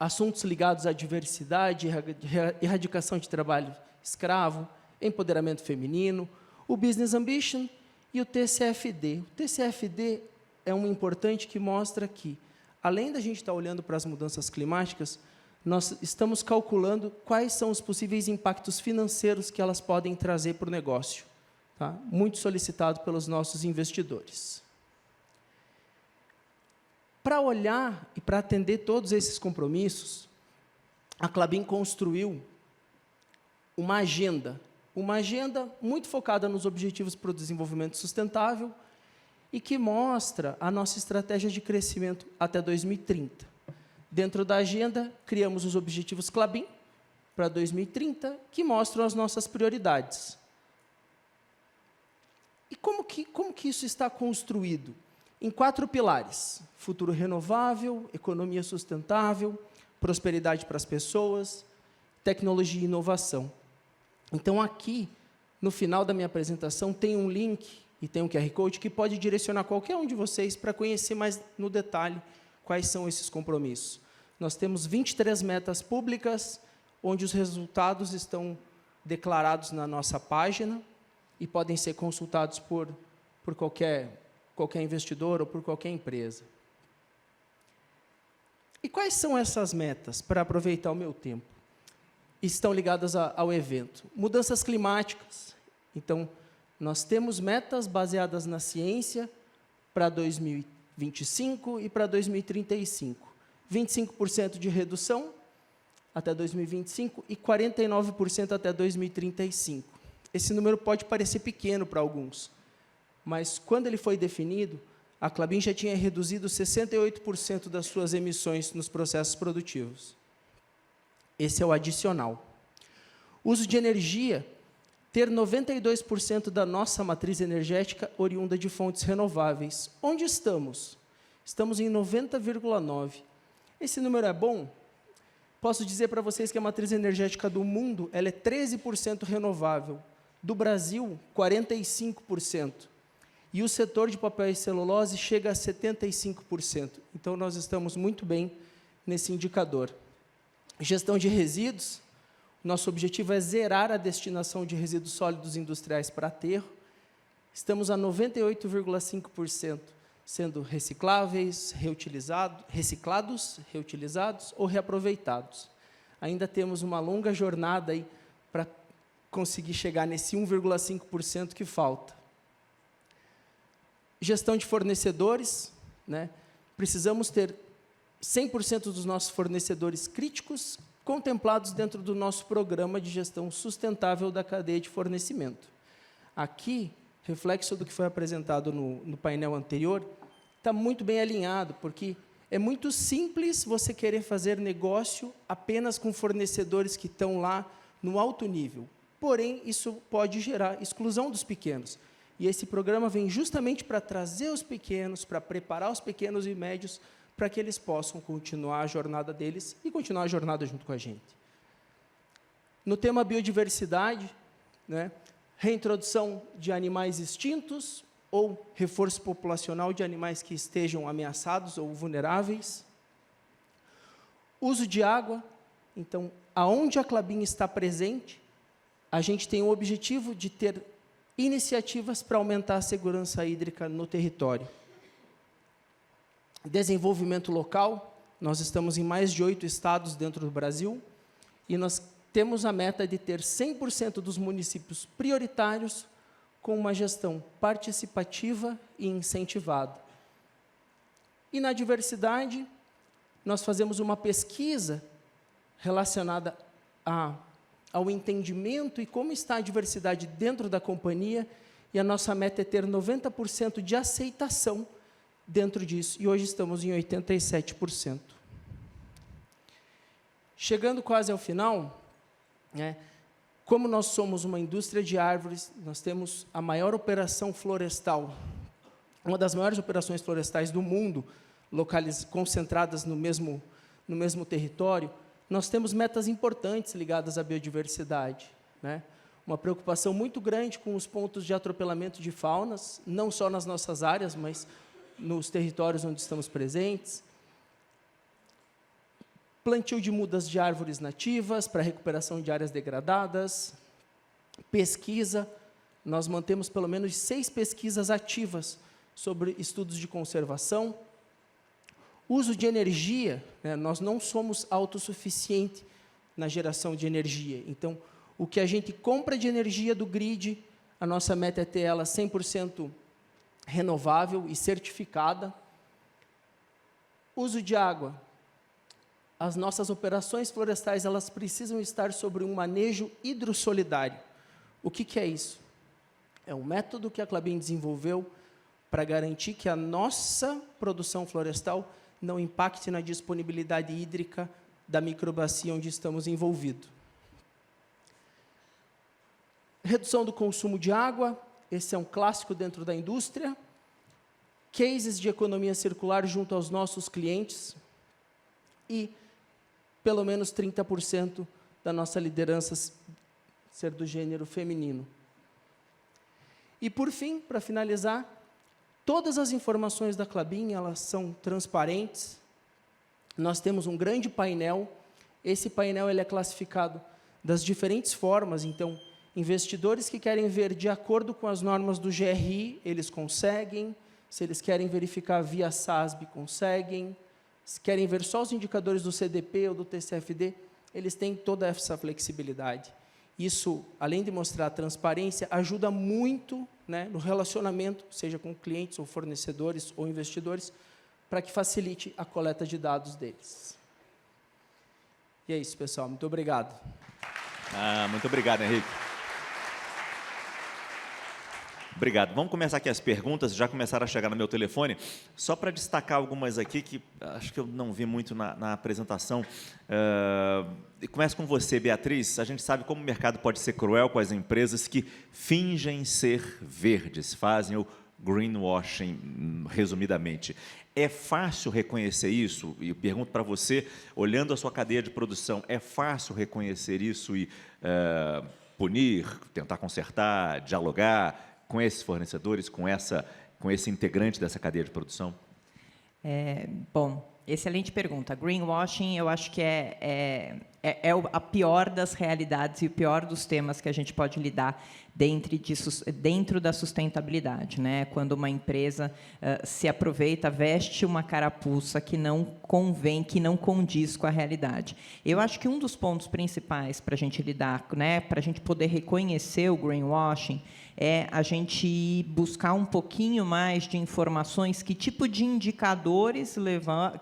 [SPEAKER 8] assuntos ligados à diversidade, erradicação de trabalho escravo, empoderamento feminino, o Business Ambition e o TCFD. O TCFD é um importante que mostra que, além da gente estar olhando para as mudanças climáticas, nós estamos calculando quais são os possíveis impactos financeiros que elas podem trazer para o negócio. Tá? Muito solicitado pelos nossos investidores. Para olhar e para atender todos esses compromissos, a Klabin construiu uma agenda muito focada nos objetivos para o desenvolvimento sustentável e que mostra a nossa estratégia de crescimento até 2030. Dentro da agenda, criamos os objetivos Klabin para 2030, que mostram as nossas prioridades. E como que isso está construído? Em 4 pilares: futuro renovável, economia sustentável, prosperidade para as pessoas, tecnologia e inovação. Então, aqui, no final da minha apresentação, tem um link e tem um QR Code que pode direcionar qualquer um de vocês para conhecer mais no detalhe quais são esses compromissos. Nós temos 23 metas públicas, onde os resultados estão declarados na nossa página e podem ser consultados por qualquer investidor ou por qualquer empresa. E quais são essas metas, para aproveitar o meu tempo? Estão ligadas ao evento. Mudanças climáticas. Então, nós temos metas baseadas na ciência para 2025 e para 2035. 25% de redução até 2025 e 49% até 2035. Esse número pode parecer pequeno para alguns, mas, quando ele foi definido, a Klabin já tinha reduzido 68% das suas emissões nos processos produtivos. Esse é o adicional. Uso de energia, ter 92% da nossa matriz energética oriunda de fontes renováveis. Onde estamos? Estamos em 90,9%. Esse número é bom? Posso dizer para vocês que a matriz energética do mundo ela é 13% renovável. Do Brasil, 45%. E o setor de papel e celulose chega a 75%. Então, nós estamos muito bem nesse indicador. Gestão de resíduos. Nosso objetivo é zerar a destinação de resíduos sólidos industriais para aterro. Estamos a 98,5%, sendo recicláveis, reciclados, reutilizados ou reaproveitados. Ainda temos uma longa jornada aí para conseguir chegar nesse 1,5% que falta. Gestão de fornecedores, né? Precisamos ter 100% dos nossos fornecedores críticos contemplados dentro do nosso programa de gestão sustentável da cadeia de fornecimento. Aqui, reflexo do que foi apresentado no painel anterior, está muito bem alinhado, porque é muito simples você querer fazer negócio apenas com fornecedores que estão lá no alto nível. Porém, isso pode gerar exclusão dos pequenos. E esse programa vem justamente para trazer os pequenos, para preparar os pequenos e médios, para que eles possam continuar a jornada deles e continuar a jornada junto com a gente. No tema biodiversidade, né, reintrodução de animais extintos ou reforço populacional de animais que estejam ameaçados ou vulneráveis. Uso de água. Então, aonde a Klabin está presente, a gente tem o objetivo de ter iniciativas para aumentar a segurança hídrica no território. Desenvolvimento local, nós estamos em mais de 8 estados dentro do Brasil, e nós temos a meta de ter 100% dos municípios prioritários com uma gestão participativa e incentivada. E na diversidade, nós fazemos uma pesquisa relacionada ao entendimento e como está a diversidade dentro da companhia, e a nossa meta é ter 90% de aceitação dentro disso, e hoje estamos em 87%. Chegando quase ao final, né, como nós somos uma indústria de árvores, nós temos a maior operação florestal, uma das maiores operações florestais do mundo, concentradas no mesmo território. Nós temos metas importantes ligadas à biodiversidade, né? Uma preocupação muito grande com os pontos de atropelamento de faunas, não só nas nossas áreas, mas nos territórios onde estamos presentes. plantio de mudas de árvores nativas para recuperação de áreas degradadas, pesquisa. Nós mantemos pelo menos 6 pesquisas ativas sobre estudos de conservação. Uso de energia, né, nós não somos autossuficientes na geração de energia. Então, o que a gente compra de energia do grid, a nossa meta é ter ela 100% renovável e certificada. Uso de água. As nossas operações florestais, elas precisam estar sobre um manejo hidrossolidário. O que é isso? É um método que a Klabin desenvolveu para garantir que a nossa produção florestal não impacte na disponibilidade hídrica da microbacia onde estamos envolvidos. Redução do consumo de água, esse é um clássico dentro da indústria. Cases de economia circular junto aos nossos clientes. E pelo menos 30% da nossa liderança ser do gênero feminino. E, por fim, para finalizar, todas as informações da Klabin, elas são transparentes. Nós temos um grande painel. Esse painel ele é classificado das diferentes formas. Então, investidores que querem ver de acordo com as normas do GRI, eles conseguem. Se eles querem verificar via SASB, conseguem. Se querem ver só os indicadores do CDP ou do TCFD, eles têm toda essa flexibilidade. Isso, além de mostrar transparência, ajuda muito, né, no relacionamento, seja com clientes ou fornecedores ou investidores, para que facilite a coleta de dados deles. E é isso, pessoal. Muito obrigado.
[SPEAKER 1] Muito obrigado, Henrique. Obrigado. Vamos começar aqui as perguntas, já começaram a chegar no meu telefone. Só para destacar algumas aqui que acho que eu não vi muito na apresentação. Começo com você, Beatriz. A gente sabe como o mercado pode ser cruel com as empresas que fingem ser verdes, fazem o greenwashing, resumidamente. É fácil reconhecer isso? E eu pergunto para você, olhando a sua cadeia de produção, é fácil reconhecer isso e punir, tentar consertar, dialogar com esses fornecedores, com esse integrante dessa cadeia de produção?
[SPEAKER 2] Bom, excelente pergunta. Greenwashing, eu acho que é a pior das realidades e o pior dos temas que a gente pode lidar dentro da sustentabilidade, né? Quando uma empresa se aproveita, veste uma carapuça que não convém, que não condiz com a realidade. Eu acho que um dos pontos principais para a gente lidar, né, para a gente poder reconhecer o greenwashing, é a gente buscar um pouquinho mais de informações, que tipo de indicadores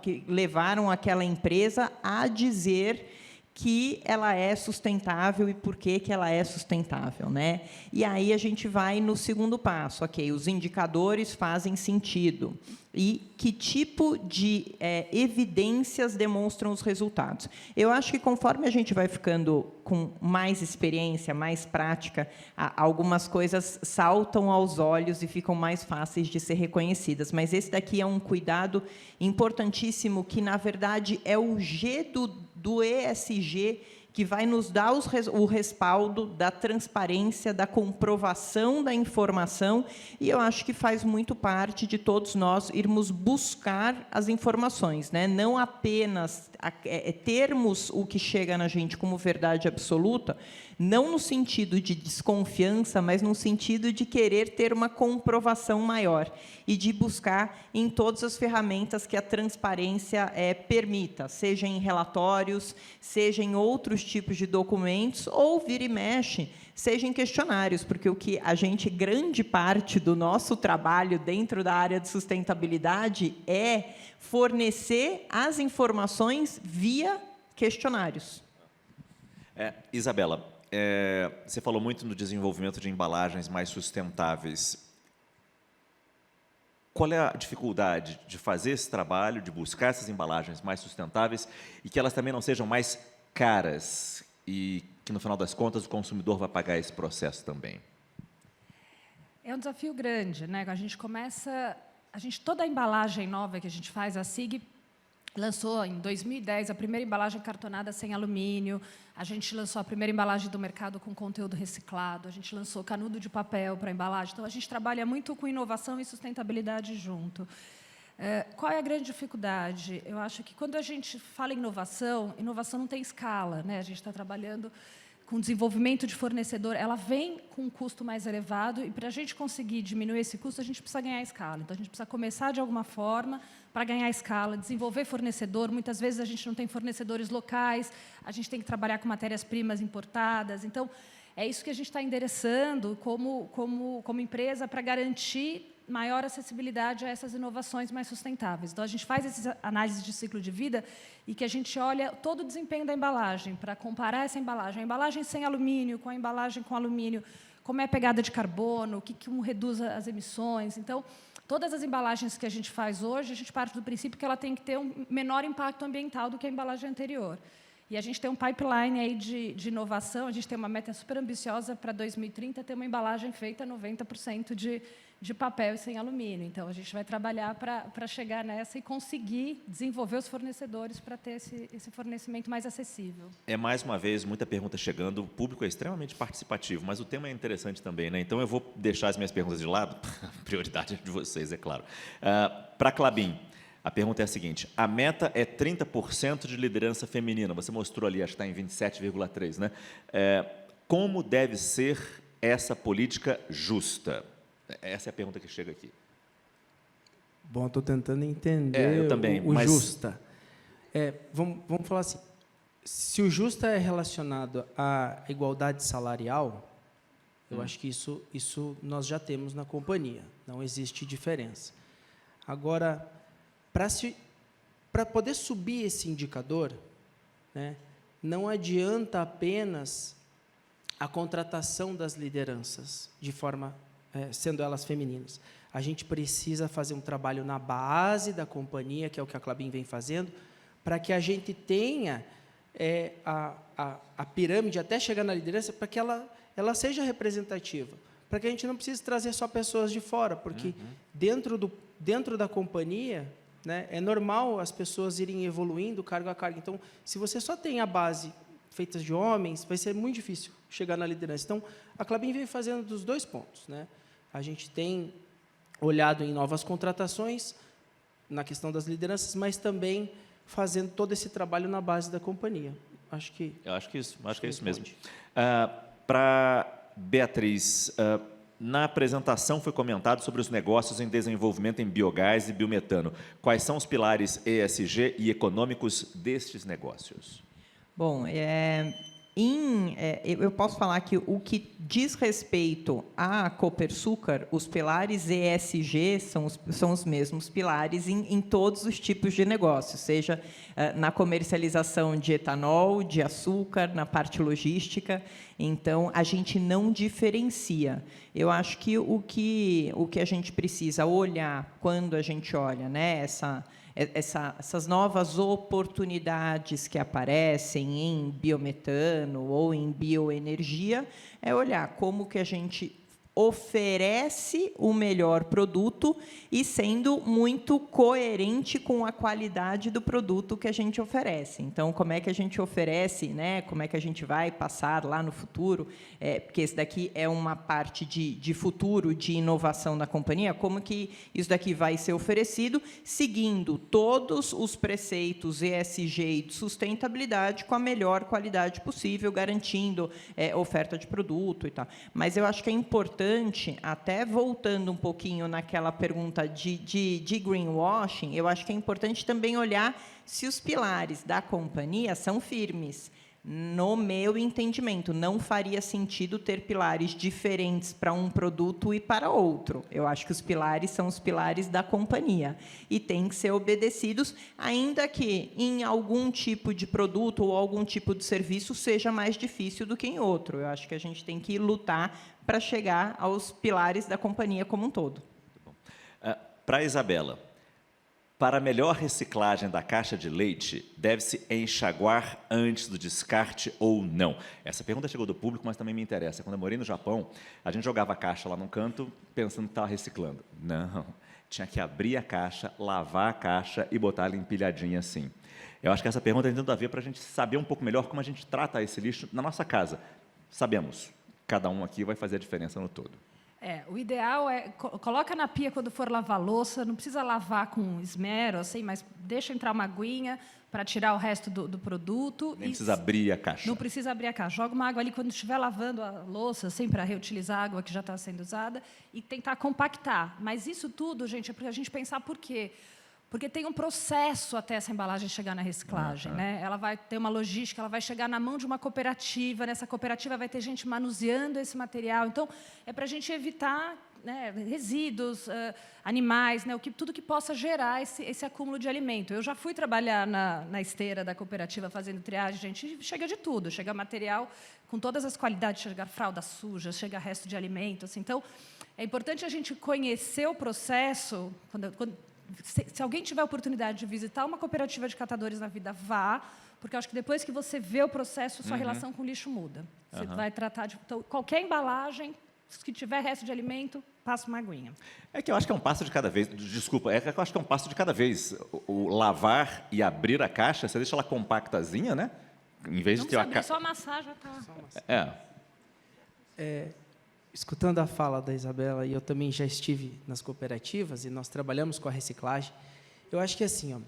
[SPEAKER 2] que levaram aquela empresa a dizer que ela é sustentável e por que ela é sustentável, né? E aí a gente vai no segundo passo, ok, os indicadores fazem sentido. E que tipo de evidências demonstram os resultados? Eu acho que conforme a gente vai ficando com mais experiência, mais prática, algumas coisas saltam aos olhos e ficam mais fáceis de ser reconhecidas. Mas esse daqui é um cuidado importantíssimo que, na verdade, é o G do ESG, que vai nos dar o respaldo da transparência, da comprovação da informação, e eu acho que faz muito parte de todos nós irmos buscar as informações, né? Não apenas termos o que chega na gente como verdade absoluta, não no sentido de desconfiança, mas no sentido de querer ter uma comprovação maior e de buscar em todas as ferramentas que a transparência permita, seja em relatórios, seja em outros tipos de documentos, ou vira e mexe, seja em questionários, porque grande parte do nosso trabalho dentro da área de sustentabilidade é fornecer as informações via questionários.
[SPEAKER 1] Isabela, você falou muito no desenvolvimento de embalagens mais sustentáveis. Qual é a dificuldade de fazer esse trabalho, de buscar essas embalagens mais sustentáveis e que elas também não sejam mais caras e que, no final das contas, o consumidor vai pagar esse processo também?
[SPEAKER 3] É um desafio grande, né? Toda a embalagem nova que a gente faz, a SIG lançou em 2010 a primeira embalagem cartonada sem alumínio, a gente lançou a primeira embalagem do mercado com conteúdo reciclado, a gente lançou canudo de papel para embalagem. Então, a gente trabalha muito com inovação e sustentabilidade junto. Qual é a grande dificuldade? Eu acho que quando a gente fala em inovação, inovação não tem escala, né? A gente está trabalhando com desenvolvimento de fornecedor, ela vem com um custo mais elevado e, para a gente conseguir diminuir esse custo, a gente precisa ganhar escala. Então, a gente precisa começar de alguma forma para ganhar escala, desenvolver fornecedor. Muitas vezes, a gente não tem fornecedores locais, a gente tem que trabalhar com matérias-primas importadas. Então, é isso que a gente está endereçando como empresa para garantir maior acessibilidade a essas inovações mais sustentáveis. Então, a gente faz essas análises de ciclo de vida e que a gente olha todo o desempenho da embalagem para comparar essa embalagem, a embalagem sem alumínio com a embalagem com alumínio, como é a pegada de carbono, o que reduz as emissões. Então, todas as embalagens que a gente faz hoje, a gente parte do princípio que ela tem que ter um menor impacto ambiental do que a embalagem anterior. E a gente tem um pipeline aí de inovação, a gente tem uma meta super ambiciosa para 2030, ter uma embalagem feita 90% de papel e sem alumínio. Então, a gente vai trabalhar para chegar nessa e conseguir desenvolver os fornecedores para ter esse fornecimento mais acessível.
[SPEAKER 1] É, mais uma vez, muita pergunta chegando, o público é extremamente participativo, mas o tema é interessante também, né? Então, eu vou deixar as minhas perguntas de lado, prioridade de vocês, é claro. Para a Klabin, a pergunta é a seguinte: a meta é 30% de liderança feminina. Você mostrou ali, acho que está em 27,3%, né? Como deve ser essa política justa? Essa é a pergunta que chega aqui.
[SPEAKER 8] Bom, estou tentando entender
[SPEAKER 1] eu também,
[SPEAKER 8] o justa. Vamos falar assim, se o justa é relacionado à igualdade salarial, eu acho que isso nós já temos na companhia, não existe diferença. Agora, para poder subir esse indicador, né, não adianta apenas a contratação das lideranças, de forma, sendo elas femininas. A gente precisa fazer um trabalho na base da companhia, que é o que a Klabin vem fazendo, para que a gente tenha a pirâmide até chegar na liderança, para que ela seja representativa, para que a gente não precise trazer só pessoas de fora, porque dentro da companhia, né, é normal as pessoas irem evoluindo cargo a cargo. Então, se você só tem a base feita de homens, vai ser muito difícil chegar na liderança. Então, a Klabin vem fazendo dos dois pontos, né? A gente tem olhado em novas contratações, na questão das lideranças, mas também fazendo todo esse trabalho na base da companhia. Eu acho que é isso mesmo.
[SPEAKER 1] Para Beatriz, na apresentação foi comentado sobre os negócios em desenvolvimento em biogás e biometano. Quais são os pilares ESG e econômicos destes negócios?
[SPEAKER 2] Bom, eu posso falar que o que diz respeito à Copersucar, os pilares ESG são os mesmos pilares em todos os tipos de negócios, seja na comercialização de etanol, de açúcar, na parte logística. Então, a gente não diferencia. Eu acho que o que a gente precisa olhar quando a gente olha, né, essas novas oportunidades que aparecem em biometano ou em bioenergia, é olhar como que a gente oferece o melhor produto e sendo muito coerente com a qualidade do produto que a gente oferece. Então, como é que a gente oferece, né? Como é que a gente vai passar lá no futuro? Porque esse daqui é uma parte de futuro, de inovação da companhia. Como que isso daqui vai ser oferecido, seguindo todos os preceitos ESG e de sustentabilidade com a melhor qualidade possível, garantindo oferta de produto e tal. Mas eu acho que é importante, até voltando um pouquinho naquela pergunta de greenwashing, eu acho que é importante também olhar se os pilares da companhia são firmes. No meu entendimento, não faria sentido ter pilares diferentes para um produto e para outro. Eu acho que os pilares são os pilares da companhia e têm que ser obedecidos, ainda que em algum tipo de produto ou algum tipo de serviço seja mais difícil do que em outro. Eu acho que a gente tem que lutar para chegar aos pilares da companhia como um todo.
[SPEAKER 1] Para a Isabela, para a melhor reciclagem da caixa de leite, deve-se enxaguar antes do descarte ou não? Essa pergunta chegou do público, mas também me interessa. Quando eu morei no Japão, a gente jogava a caixa lá num canto, pensando que estava reciclando. Não, tinha que abrir a caixa, lavar a caixa e botar ela empilhadinha assim. Eu acho que essa pergunta tem tudo a ver para a gente saber um pouco melhor como a gente trata esse lixo na nossa casa. Sabemos, cada um aqui vai fazer a diferença no todo.
[SPEAKER 3] O ideal é coloca na pia quando for lavar louça, não precisa lavar com esmero, assim, mas deixa entrar uma aguinha para tirar o resto do produto.
[SPEAKER 1] Nem precisa abrir a caixa.
[SPEAKER 3] Não precisa abrir a caixa. Joga uma água ali quando estiver lavando a louça, assim, para reutilizar a água que já está sendo usada e tentar compactar. Mas isso tudo, gente, é para a gente pensar por quê. Porque tem um processo até essa embalagem chegar na reciclagem, né? Ela vai ter uma logística, ela vai chegar na mão de uma cooperativa, nessa cooperativa vai ter gente manuseando esse material. Então, é para a gente evitar, né, resíduos, animais, né, tudo que possa gerar esse acúmulo de alimento. Eu já fui trabalhar na esteira da cooperativa fazendo triagem, gente, chega de tudo, chega material com todas as qualidades, chega fralda suja, chega resto de alimento. Assim. Então, é importante a gente conhecer o processo. Se alguém tiver a oportunidade de visitar uma cooperativa de catadores na vida, vá, porque eu acho que depois que você vê o processo, sua relação com o lixo muda. Você vai tratar de qualquer embalagem, se tiver resto de alimento, passa uma aguinha.
[SPEAKER 1] É que eu acho que é um passo de cada vez. Desculpa, é que eu acho que é um passo de cada vez. O lavar e abrir a caixa, você deixa ela compactazinha, né? Em vez de ter
[SPEAKER 3] abrir, só amassar já está.
[SPEAKER 8] Escutando a fala da Isabela, e eu também já estive nas cooperativas, e nós trabalhamos com a reciclagem, eu acho que assim,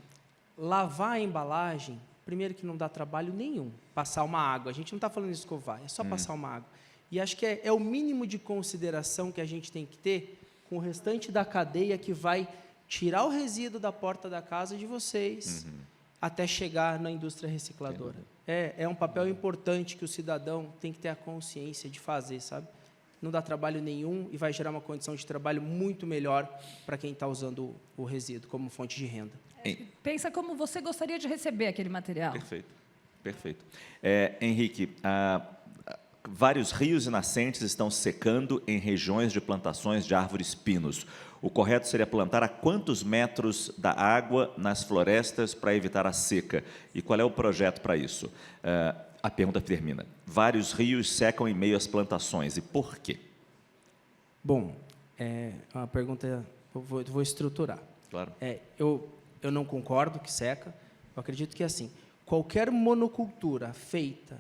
[SPEAKER 8] lavar a embalagem, primeiro que não dá trabalho nenhum, passar uma água, a gente não está falando de escovar, é só passar uma água. E acho que é o mínimo de consideração que a gente tem que ter com o restante da cadeia que vai tirar o resíduo da porta da casa de vocês até chegar na indústria recicladora. É um papel importante que o cidadão tem que ter a consciência de fazer, sabe? Não dá trabalho nenhum e vai gerar uma condição de trabalho muito melhor para quem está usando o resíduo como fonte de renda.
[SPEAKER 3] Pensa como você gostaria de receber aquele material.
[SPEAKER 1] Perfeito, perfeito. Henrique, vários rios e nascentes estão secando em regiões de plantações de árvores pinos. O correto seria plantar a quantos metros da água nas florestas para evitar a seca? E qual é o projeto para isso? A pergunta termina. Vários rios secam em meio às plantações. E por quê?
[SPEAKER 8] Bom, é uma pergunta, eu vou estruturar.
[SPEAKER 1] Claro.
[SPEAKER 8] Eu não concordo que seca. Eu acredito que, assim, qualquer monocultura feita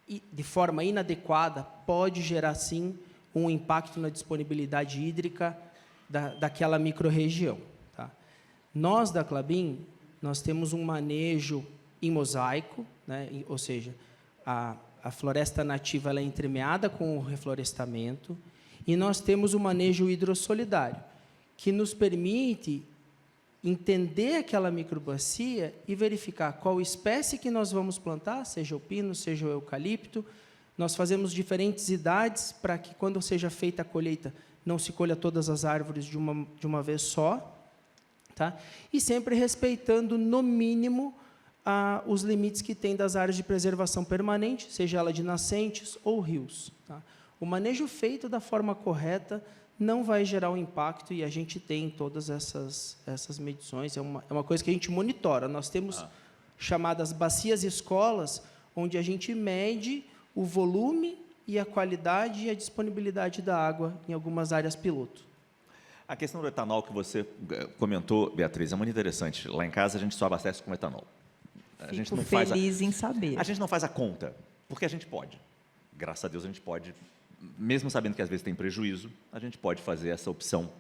[SPEAKER 8] de forma inadequada pode gerar, sim, um impacto na disponibilidade hídrica daquela microrregião. Tá? Nós, da Klabin, nós temos um manejo em mosaico, né? Ou seja, a floresta nativa ela é entremeada com o reflorestamento, e nós temos o manejo hidrossolidário, que nos permite entender aquela microbacia e verificar qual espécie que nós vamos plantar, seja o pino, seja o eucalipto. Nós fazemos diferentes idades para que, quando seja feita a colheita, não se colha todas as árvores de uma vez só, tá? E sempre respeitando, no mínimo, os limites que tem das áreas de preservação permanente, seja ela de nascentes ou rios. Tá? O manejo feito da forma correta não vai gerar um impacto, e a gente tem todas essas medições, é uma coisa que a gente monitora. Nós temos chamadas bacias escolas, onde a gente mede o volume e a qualidade e a disponibilidade da água em algumas áreas piloto.
[SPEAKER 1] A questão do etanol que você comentou, Beatriz, é muito interessante. Lá em casa a gente só abastece com etanol.
[SPEAKER 2] Fico feliz em saber.
[SPEAKER 1] A gente não faz a conta, porque a gente pode. Graças a Deus a gente pode, mesmo sabendo que às vezes tem prejuízo, a gente pode fazer essa opção,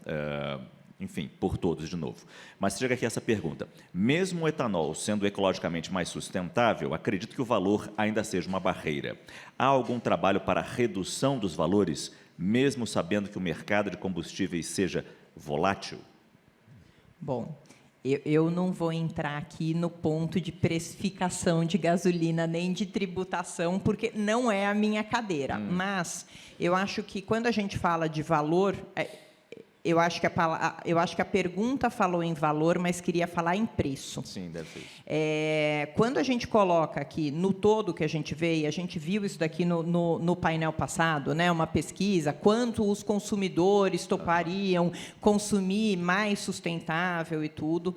[SPEAKER 1] enfim, por todos de novo. Mas chega aqui essa pergunta. Mesmo o etanol sendo ecologicamente mais sustentável, acredito que o valor ainda seja uma barreira. Há algum trabalho para a redução dos valores, mesmo sabendo que o mercado de combustíveis seja volátil?
[SPEAKER 2] Bom, eu não vou entrar aqui no ponto de precificação de gasolina, nem de tributação, porque não é a minha cadeira. Mas eu acho que, quando a gente fala de valor, eu acho que a pergunta falou em valor, mas queria falar em preço.
[SPEAKER 1] Sim, deve ser isso.
[SPEAKER 2] Quando a gente coloca aqui, no todo que a gente vê, e a gente viu isso daqui no painel passado, né, uma pesquisa, quanto os consumidores topariam consumir mais sustentável e tudo,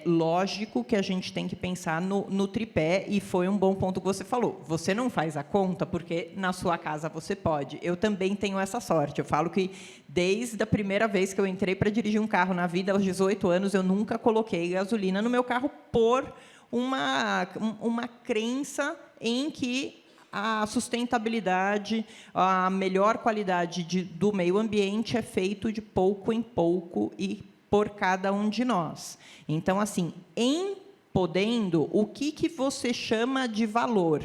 [SPEAKER 2] lógico que a gente tem que pensar no tripé, e foi um bom ponto que você falou. Você não faz a conta, porque na sua casa você pode. Eu também tenho essa sorte. Eu falo que, desde a primeira vez que eu entrei para dirigir um carro na vida, aos 18 anos, eu nunca coloquei gasolina no meu carro por uma crença em que a sustentabilidade, a melhor qualidade do meio ambiente é feito de pouco em pouco e por cada um de nós. Então, assim, podendo, o que você chama de valor?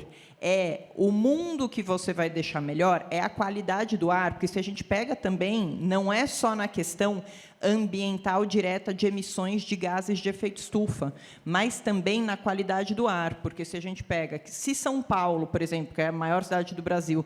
[SPEAKER 2] É o mundo que você vai deixar melhor? É a qualidade do ar? Porque se a gente pega também, não é só na questão ambiental direta de emissões de gases de efeito estufa, mas também na qualidade do ar, porque se a gente pega, se São Paulo, por exemplo, que é a maior cidade do Brasil,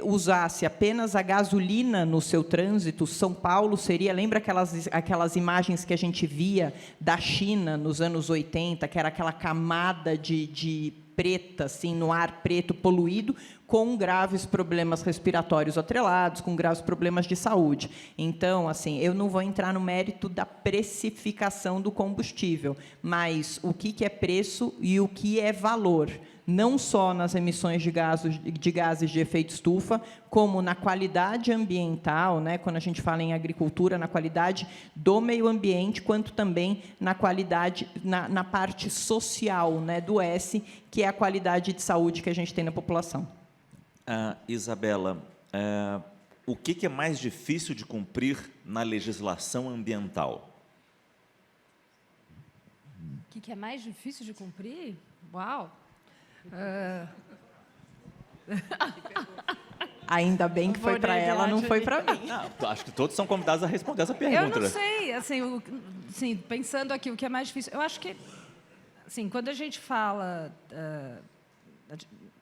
[SPEAKER 2] usasse apenas a gasolina no seu trânsito, São Paulo seria, lembra aquelas imagens que a gente via da China nos anos 80, que era aquela camada de preta, assim, no ar preto poluído, com graves problemas respiratórios atrelados, com graves problemas de saúde. Então, assim, eu não vou entrar no mérito da precificação do combustível, mas o que é preço e o que é valor, não só nas emissões de gases de efeito estufa, como na qualidade ambiental, né, quando a gente fala em agricultura, na qualidade do meio ambiente, quanto também na qualidade, na parte social, né, do S, que é a qualidade de saúde que a gente tem na população.
[SPEAKER 1] Isabela, o que é mais difícil de cumprir na legislação ambiental?
[SPEAKER 3] O que é mais difícil de cumprir? Uau!
[SPEAKER 2] Ainda bem que foi para ela, não foi para mim.
[SPEAKER 1] Acho que todos são convidados a responder essa pergunta.
[SPEAKER 3] Eu não sei, assim, pensando aqui, o que é mais difícil, eu acho que, assim, quando a gente fala,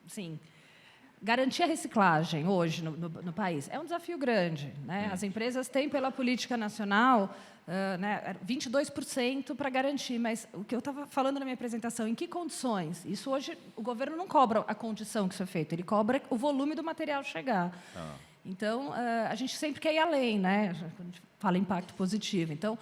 [SPEAKER 3] assim, garantir a reciclagem hoje no país é um desafio grande, né? As empresas têm, pela política nacional, 22% para garantir, mas o que eu estava falando na minha apresentação, em que condições? Isso hoje, o governo não cobra a condição que isso é feito, ele cobra o volume do material chegar. Então, a gente sempre quer ir além, né? Quando a gente fala em impacto positivo. Então,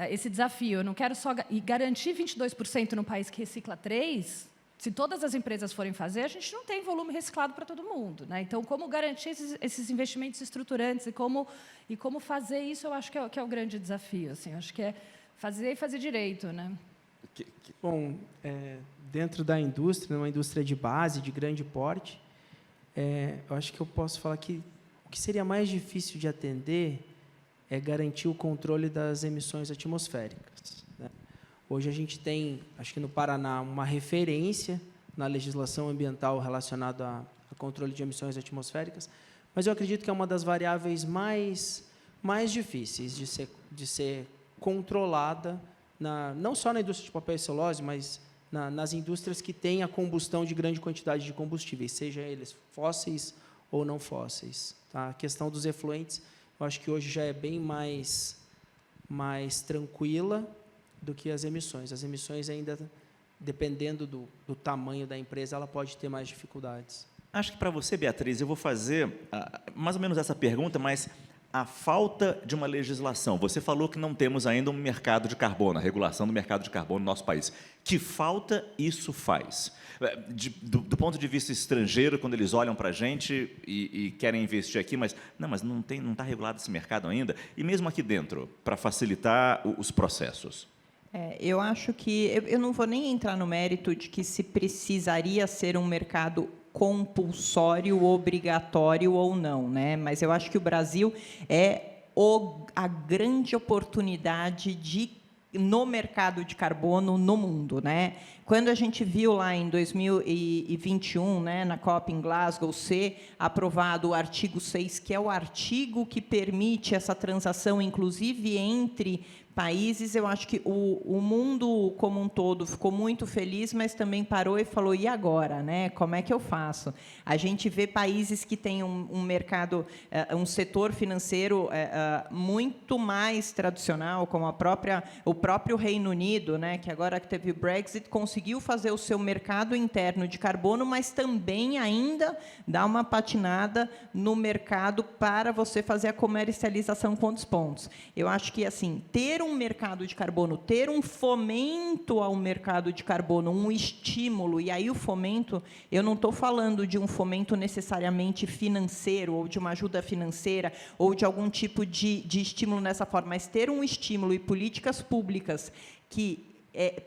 [SPEAKER 3] esse desafio, eu não quero só garantir 22% no país que recicla 3%, se todas as empresas forem fazer, a gente não tem volume reciclado para todo mundo, né? Então, como garantir esses investimentos estruturantes e como fazer isso, eu acho que é o grande desafio. Assim, acho que é fazer e fazer direito, né?
[SPEAKER 8] Bom, dentro da indústria, uma indústria de base, de grande porte, eu acho que eu posso falar que o que seria mais difícil de atender é garantir o controle das emissões atmosféricas, né? Hoje a gente tem, acho que no Paraná, uma referência na legislação ambiental relacionada a controle de emissões atmosféricas, mas eu acredito que é uma das variáveis mais difíceis de ser controlada, não só na indústria de papel e celulose, mas nas indústrias que têm a combustão de grande quantidade de combustíveis, seja eles fósseis ou não fósseis. Tá? A questão dos efluentes, eu acho que hoje já é bem mais tranquila do que as emissões. As emissões ainda, dependendo do tamanho da empresa, ela pode ter mais dificuldades.
[SPEAKER 1] Acho que para você, Beatriz, eu vou fazer mais ou menos essa pergunta, mas a falta de uma legislação. Você falou que não temos ainda um mercado de carbono, a regulação do mercado de carbono no nosso país. Que falta isso faz? Do ponto de vista estrangeiro, quando eles olham para a gente e querem investir aqui, mas não está regulado esse mercado ainda, e mesmo aqui dentro, para facilitar os processos.
[SPEAKER 2] Eu acho que eu não vou nem entrar no mérito de que se precisaria ser um mercado compulsório, obrigatório ou não, né? Mas eu acho que o Brasil é a grande oportunidade no mercado de carbono no mundo, né? Quando a gente viu lá em 2021, né, na COP em Glasgow, ser aprovado o artigo 6, que é o artigo que permite essa transação, inclusive entre países, eu acho que o mundo como um todo ficou muito feliz, mas também parou e falou, e agora, né? Como é que eu faço? A gente vê países que têm um mercado, um setor financeiro muito mais tradicional, como o próprio Reino Unido, né? Que agora que teve o Brexit, conseguiu fazer o seu mercado interno de carbono, mas também ainda dá uma patinada no mercado para você fazer a comercialização com descontos. Eu acho que, assim, ter um mercado de carbono, ter um fomento ao mercado de carbono, um estímulo, e aí o fomento, eu não estou falando de um fomento necessariamente financeiro, ou de uma ajuda financeira, ou de algum tipo de estímulo nessa forma, mas ter um estímulo e políticas públicas que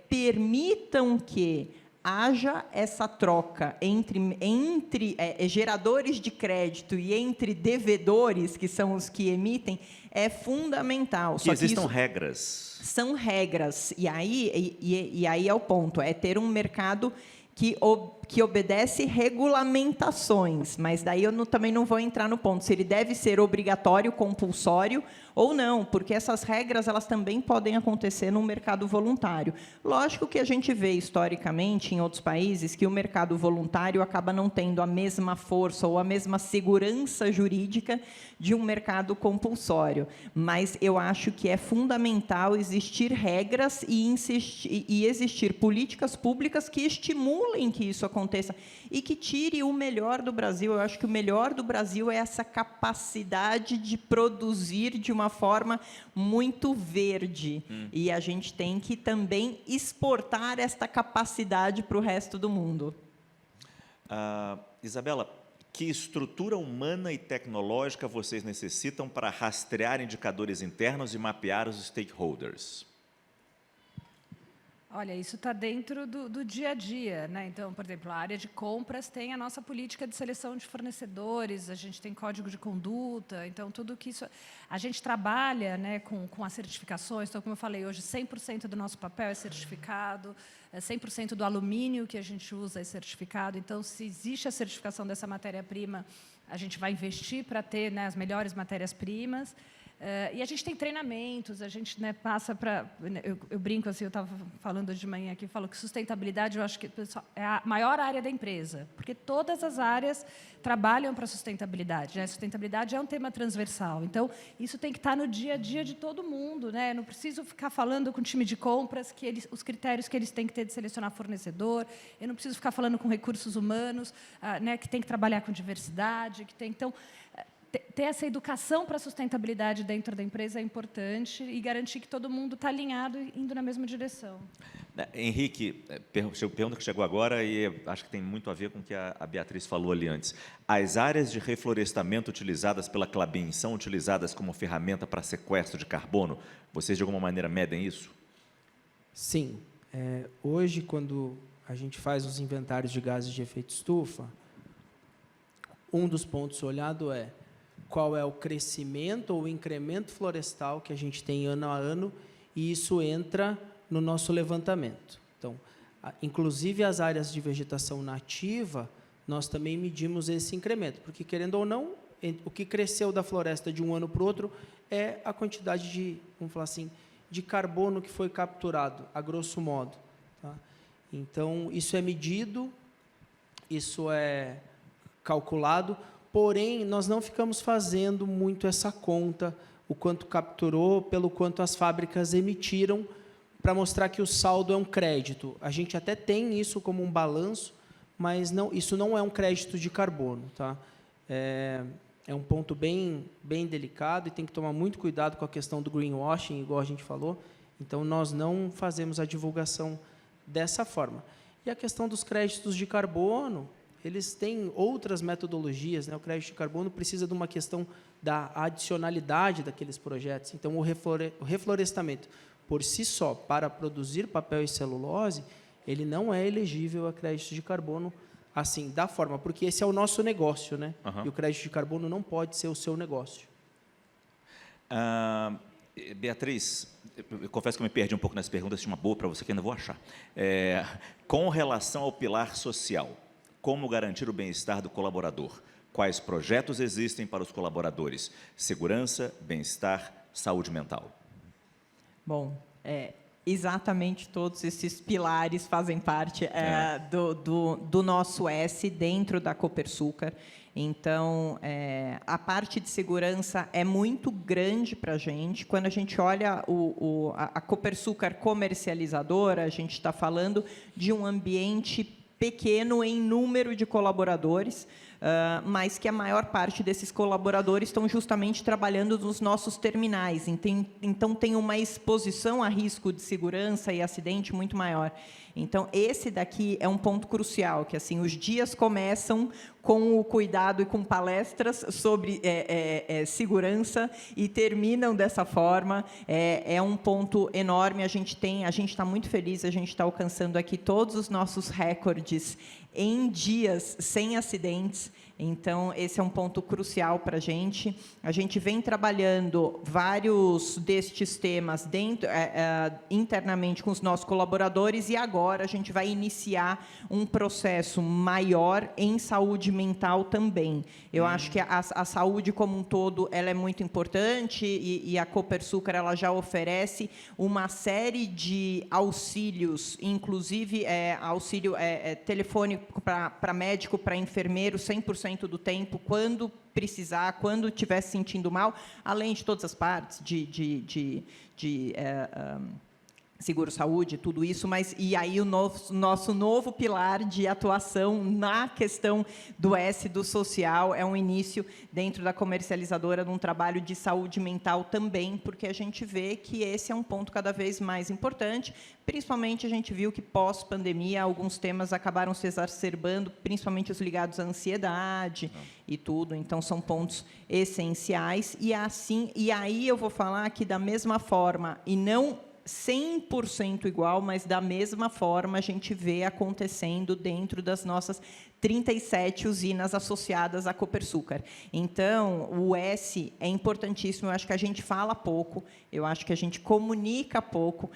[SPEAKER 2] permitam que haja essa troca entre geradores de crédito e entre devedores, que são os que emitem, é fundamental.
[SPEAKER 1] Que existam regras.
[SPEAKER 2] São regras. E aí é o ponto, é ter um mercado que obedece regulamentações, mas daí eu também não vou entrar no ponto se ele deve ser obrigatório, compulsório ou não, porque essas regras elas também podem acontecer no mercado voluntário. Lógico que a gente vê historicamente em outros países que o mercado voluntário acaba não tendo a mesma força ou a mesma segurança jurídica de um mercado compulsório, mas eu acho que é fundamental existir regras e existir políticas públicas que estimulem que isso aconteça e que tire o melhor do Brasil. Eu acho que o melhor do Brasil é essa capacidade de produzir de uma forma muito verde. E a gente tem que também exportar esta capacidade para o resto do mundo.
[SPEAKER 1] Isabela, que estrutura humana e tecnológica vocês necessitam para rastrear indicadores internos e mapear os stakeholders?
[SPEAKER 3] Olha, isso está dentro do dia a dia, né? Então, por exemplo, a área de compras tem a nossa política de seleção de fornecedores, a gente tem código de conduta, então tudo que isso... A gente trabalha, né, com as certificações, então, como eu falei, hoje 100% do nosso papel é certificado, 100% do alumínio que a gente usa é certificado, então, se existe a certificação dessa matéria-prima, a gente vai investir para ter, né, as melhores matérias-primas. E a gente tem treinamentos, a gente, né, passa para... Eu brinco, assim, eu estava falando de manhã aqui, falo que sustentabilidade, eu acho que é a maior área da empresa, porque todas as áreas trabalham para a sustentabilidade, né? Sustentabilidade é um tema transversal, então, isso tem que estar no dia a dia de todo mundo, né? Não preciso ficar falando com o time de compras os critérios que eles têm que ter de selecionar fornecedor, eu não preciso ficar falando com recursos humanos, né, que tem que trabalhar com diversidade, que tem... Então, ter essa educação para a sustentabilidade dentro da empresa é importante e garantir que todo mundo está alinhado e indo na mesma direção.
[SPEAKER 1] Henrique, pergunta que chegou agora e acho que tem muito a ver com o que a Beatriz falou ali antes. As áreas de reflorestamento utilizadas pela Klabin são utilizadas como ferramenta para sequestro de carbono? Vocês, de alguma maneira, medem isso?
[SPEAKER 8] Sim. Hoje, quando a gente faz os inventários de gases de efeito estufa, um dos pontos olhado é qual é o crescimento ou o incremento florestal que a gente tem ano a ano, e isso entra no nosso levantamento. Então, inclusive as áreas de vegetação nativa, nós também medimos esse incremento, porque, querendo ou não, o que cresceu da floresta de um ano para o outro é a quantidade de, vamos falar assim, de carbono que foi capturado, a grosso modo. Tá? Então, isso é medido, isso é calculado, porém, nós não ficamos fazendo muito essa conta, o quanto capturou, pelo quanto as fábricas emitiram, para mostrar que o saldo é um crédito. A gente até tem isso como um balanço, mas não, isso não é um crédito de carbono. Tá? É um ponto bem delicado e tem que tomar muito cuidado com a questão do greenwashing, igual a gente falou. Então, nós não fazemos a divulgação dessa forma. E a questão dos créditos de carbono, eles têm outras metodologias, né? O crédito de carbono precisa de uma questão da adicionalidade daqueles projetos. Então, o reflorestamento, por si só, para produzir papel e celulose, ele não é elegível a crédito de carbono assim, da forma, porque esse é o nosso negócio, né? E o crédito de carbono não pode ser o seu negócio.
[SPEAKER 1] Beatriz, eu confesso que eu me perdi um pouco nas perguntas, tinha uma boa para você que ainda vou achar. Com relação ao pilar social, como garantir o bem-estar do colaborador? Quais projetos existem para os colaboradores? Segurança, bem-estar, saúde mental.
[SPEAKER 2] Bom, exatamente todos esses pilares fazem parte do nosso S dentro da Copersucar. Então, a parte de segurança é muito grande para a gente. Quando a gente olha a Copersucar comercializadora, a gente está falando de um ambiente pequeno em número de colaboradores, mas que a maior parte desses colaboradores estão justamente trabalhando nos nossos terminais. Então, tem uma exposição a risco de segurança e acidente muito maior. Então, esse daqui é um ponto crucial, que assim, os dias começam com o cuidado e com palestras sobre segurança e terminam dessa forma. É um ponto enorme. A gente está muito feliz, a gente está alcançando aqui todos os nossos recordes em dias sem acidentes. Então, esse é um ponto crucial para a gente. A gente vem trabalhando vários destes temas internamente com os nossos colaboradores e agora a gente vai iniciar um processo maior em saúde mental também. Eu acho que a saúde como um todo ela é muito importante e a Copersucar ela já oferece uma série de auxílios, inclusive auxílio telefônico para médico, para enfermeiro, 100% do tempo, quando precisar, quando estiver se sentindo mal, além de todas as partes de seguro-saúde, tudo isso, mas e aí o nosso novo pilar de atuação na questão do S, do social, é um início dentro da comercializadora de um trabalho de saúde mental também, porque a gente vê que esse é um ponto cada vez mais importante, principalmente a gente viu que pós-pandemia alguns temas acabaram se exacerbando, principalmente os ligados à ansiedade e tudo, então são pontos essenciais, e aí eu vou falar que da mesma forma, e não 100% igual, mas da mesma forma a gente vê acontecendo dentro das nossas 37 usinas associadas à Copersucar. Então, o S é importantíssimo, eu acho que a gente fala pouco, eu acho que a gente comunica pouco,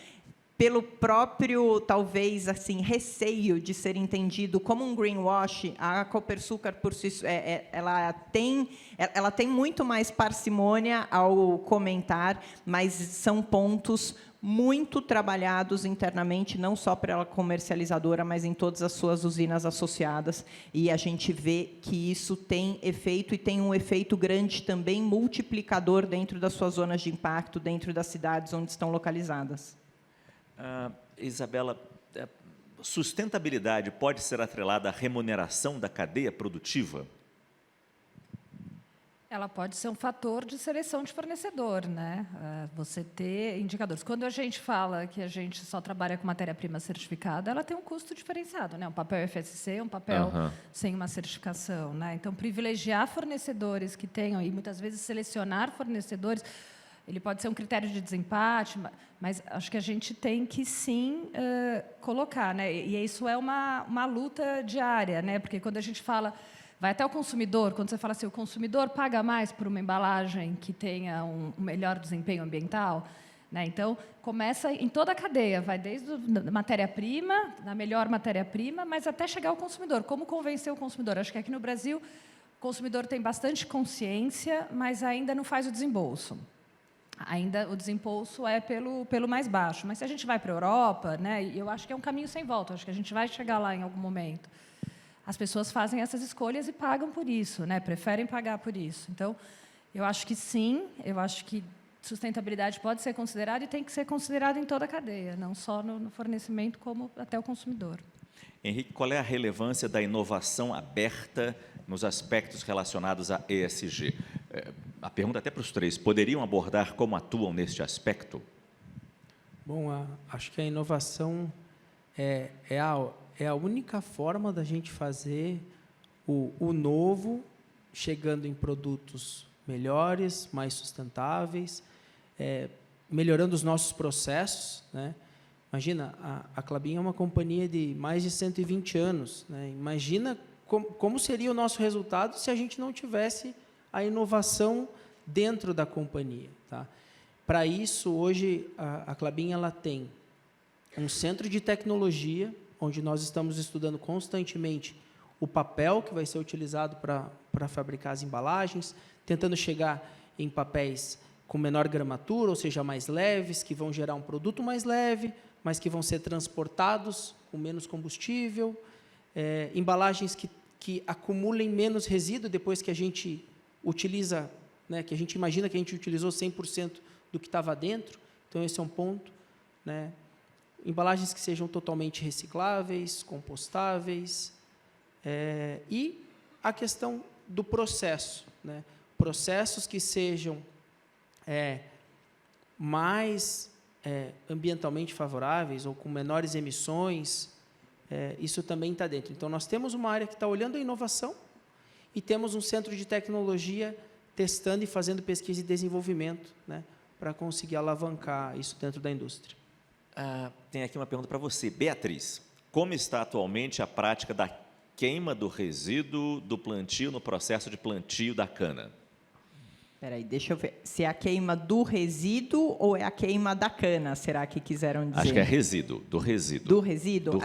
[SPEAKER 2] pelo próprio, talvez, assim, receio de ser entendido como um greenwash, a Copersucar, por si, ela tem muito mais parcimônia ao comentar, mas são pontos muito trabalhados internamente, não só pela comercializadora, mas em todas as suas usinas associadas, e a gente vê que isso tem efeito, e tem um efeito grande também, multiplicador dentro das suas zonas de impacto, dentro das cidades onde estão localizadas.
[SPEAKER 1] Isabela, sustentabilidade pode ser atrelada à remuneração da cadeia produtiva?
[SPEAKER 3] Ela pode ser um fator de seleção de fornecedor, né? Você ter indicadores. Quando a gente fala que a gente só trabalha com matéria-prima certificada, ela tem um custo diferenciado, né? Um papel FSC, um papel sem uma certificação, né? Então, privilegiar fornecedores que tenham, e muitas vezes selecionar fornecedores, ele pode ser um critério de desempate, mas acho que a gente tem que, sim, colocar, né? E isso é uma luta diária, né? Porque quando a gente fala... Vai até o consumidor, quando você fala assim, o consumidor paga mais por uma embalagem que tenha um melhor desempenho ambiental, né? Então, começa em toda a cadeia, vai desde a matéria-prima, na melhor matéria-prima, mas até chegar ao consumidor. Como convencer o consumidor? Acho que aqui no Brasil, o consumidor tem bastante consciência, mas ainda não faz o desembolso. Ainda o desembolso é pelo mais baixo. Mas se a gente vai para a Europa, né, eu acho que é um caminho sem volta, acho que a gente vai chegar lá em algum momento. As pessoas fazem essas escolhas e pagam por isso, né? Preferem pagar por isso. Então, eu acho que sim, eu acho que sustentabilidade pode ser considerada e tem que ser considerada em toda a cadeia, não só no fornecimento, como até o consumidor.
[SPEAKER 1] Henrique, qual é a relevância da inovação aberta nos aspectos relacionados a ESG? A pergunta até para os três, poderiam abordar como atuam neste aspecto?
[SPEAKER 8] Bom, acho que a inovação é a única forma da gente fazer o novo, chegando em produtos melhores, mais sustentáveis, melhorando os nossos processos, né? Imagina, a Klabin é uma companhia de mais de 120 anos, né? Imagina como seria o nosso resultado se a gente não tivesse a inovação dentro da companhia, tá? Para isso, hoje, a Klabin ela tem um centro de tecnologia, onde nós estamos estudando constantemente o papel que vai ser utilizado para fabricar as embalagens, tentando chegar em papéis com menor gramatura, ou seja, mais leves, que vão gerar um produto mais leve, mas que vão ser transportados com menos combustível, embalagens que acumulem menos resíduo depois que a gente utiliza, né, que a gente imagina que a gente utilizou 100% do que estava dentro. Então, esse é um ponto, né? Embalagens que sejam totalmente recicláveis, compostáveis, e a questão do processo, né? Processos que sejam mais ambientalmente favoráveis ou com menores emissões, isso também está dentro. Então, nós temos uma área que está olhando a inovação e temos um centro de tecnologia testando e fazendo pesquisa e desenvolvimento, né, para conseguir alavancar isso dentro da indústria.
[SPEAKER 1] Tem aqui uma pergunta para você. Beatriz, como está atualmente a prática da queima do resíduo do plantio no processo de plantio da cana?
[SPEAKER 2] Espera aí, deixa eu ver. Se é a queima do resíduo ou é a queima da cana, será que quiseram dizer?
[SPEAKER 1] Acho que é resíduo, do resíduo.
[SPEAKER 2] Do resíduo?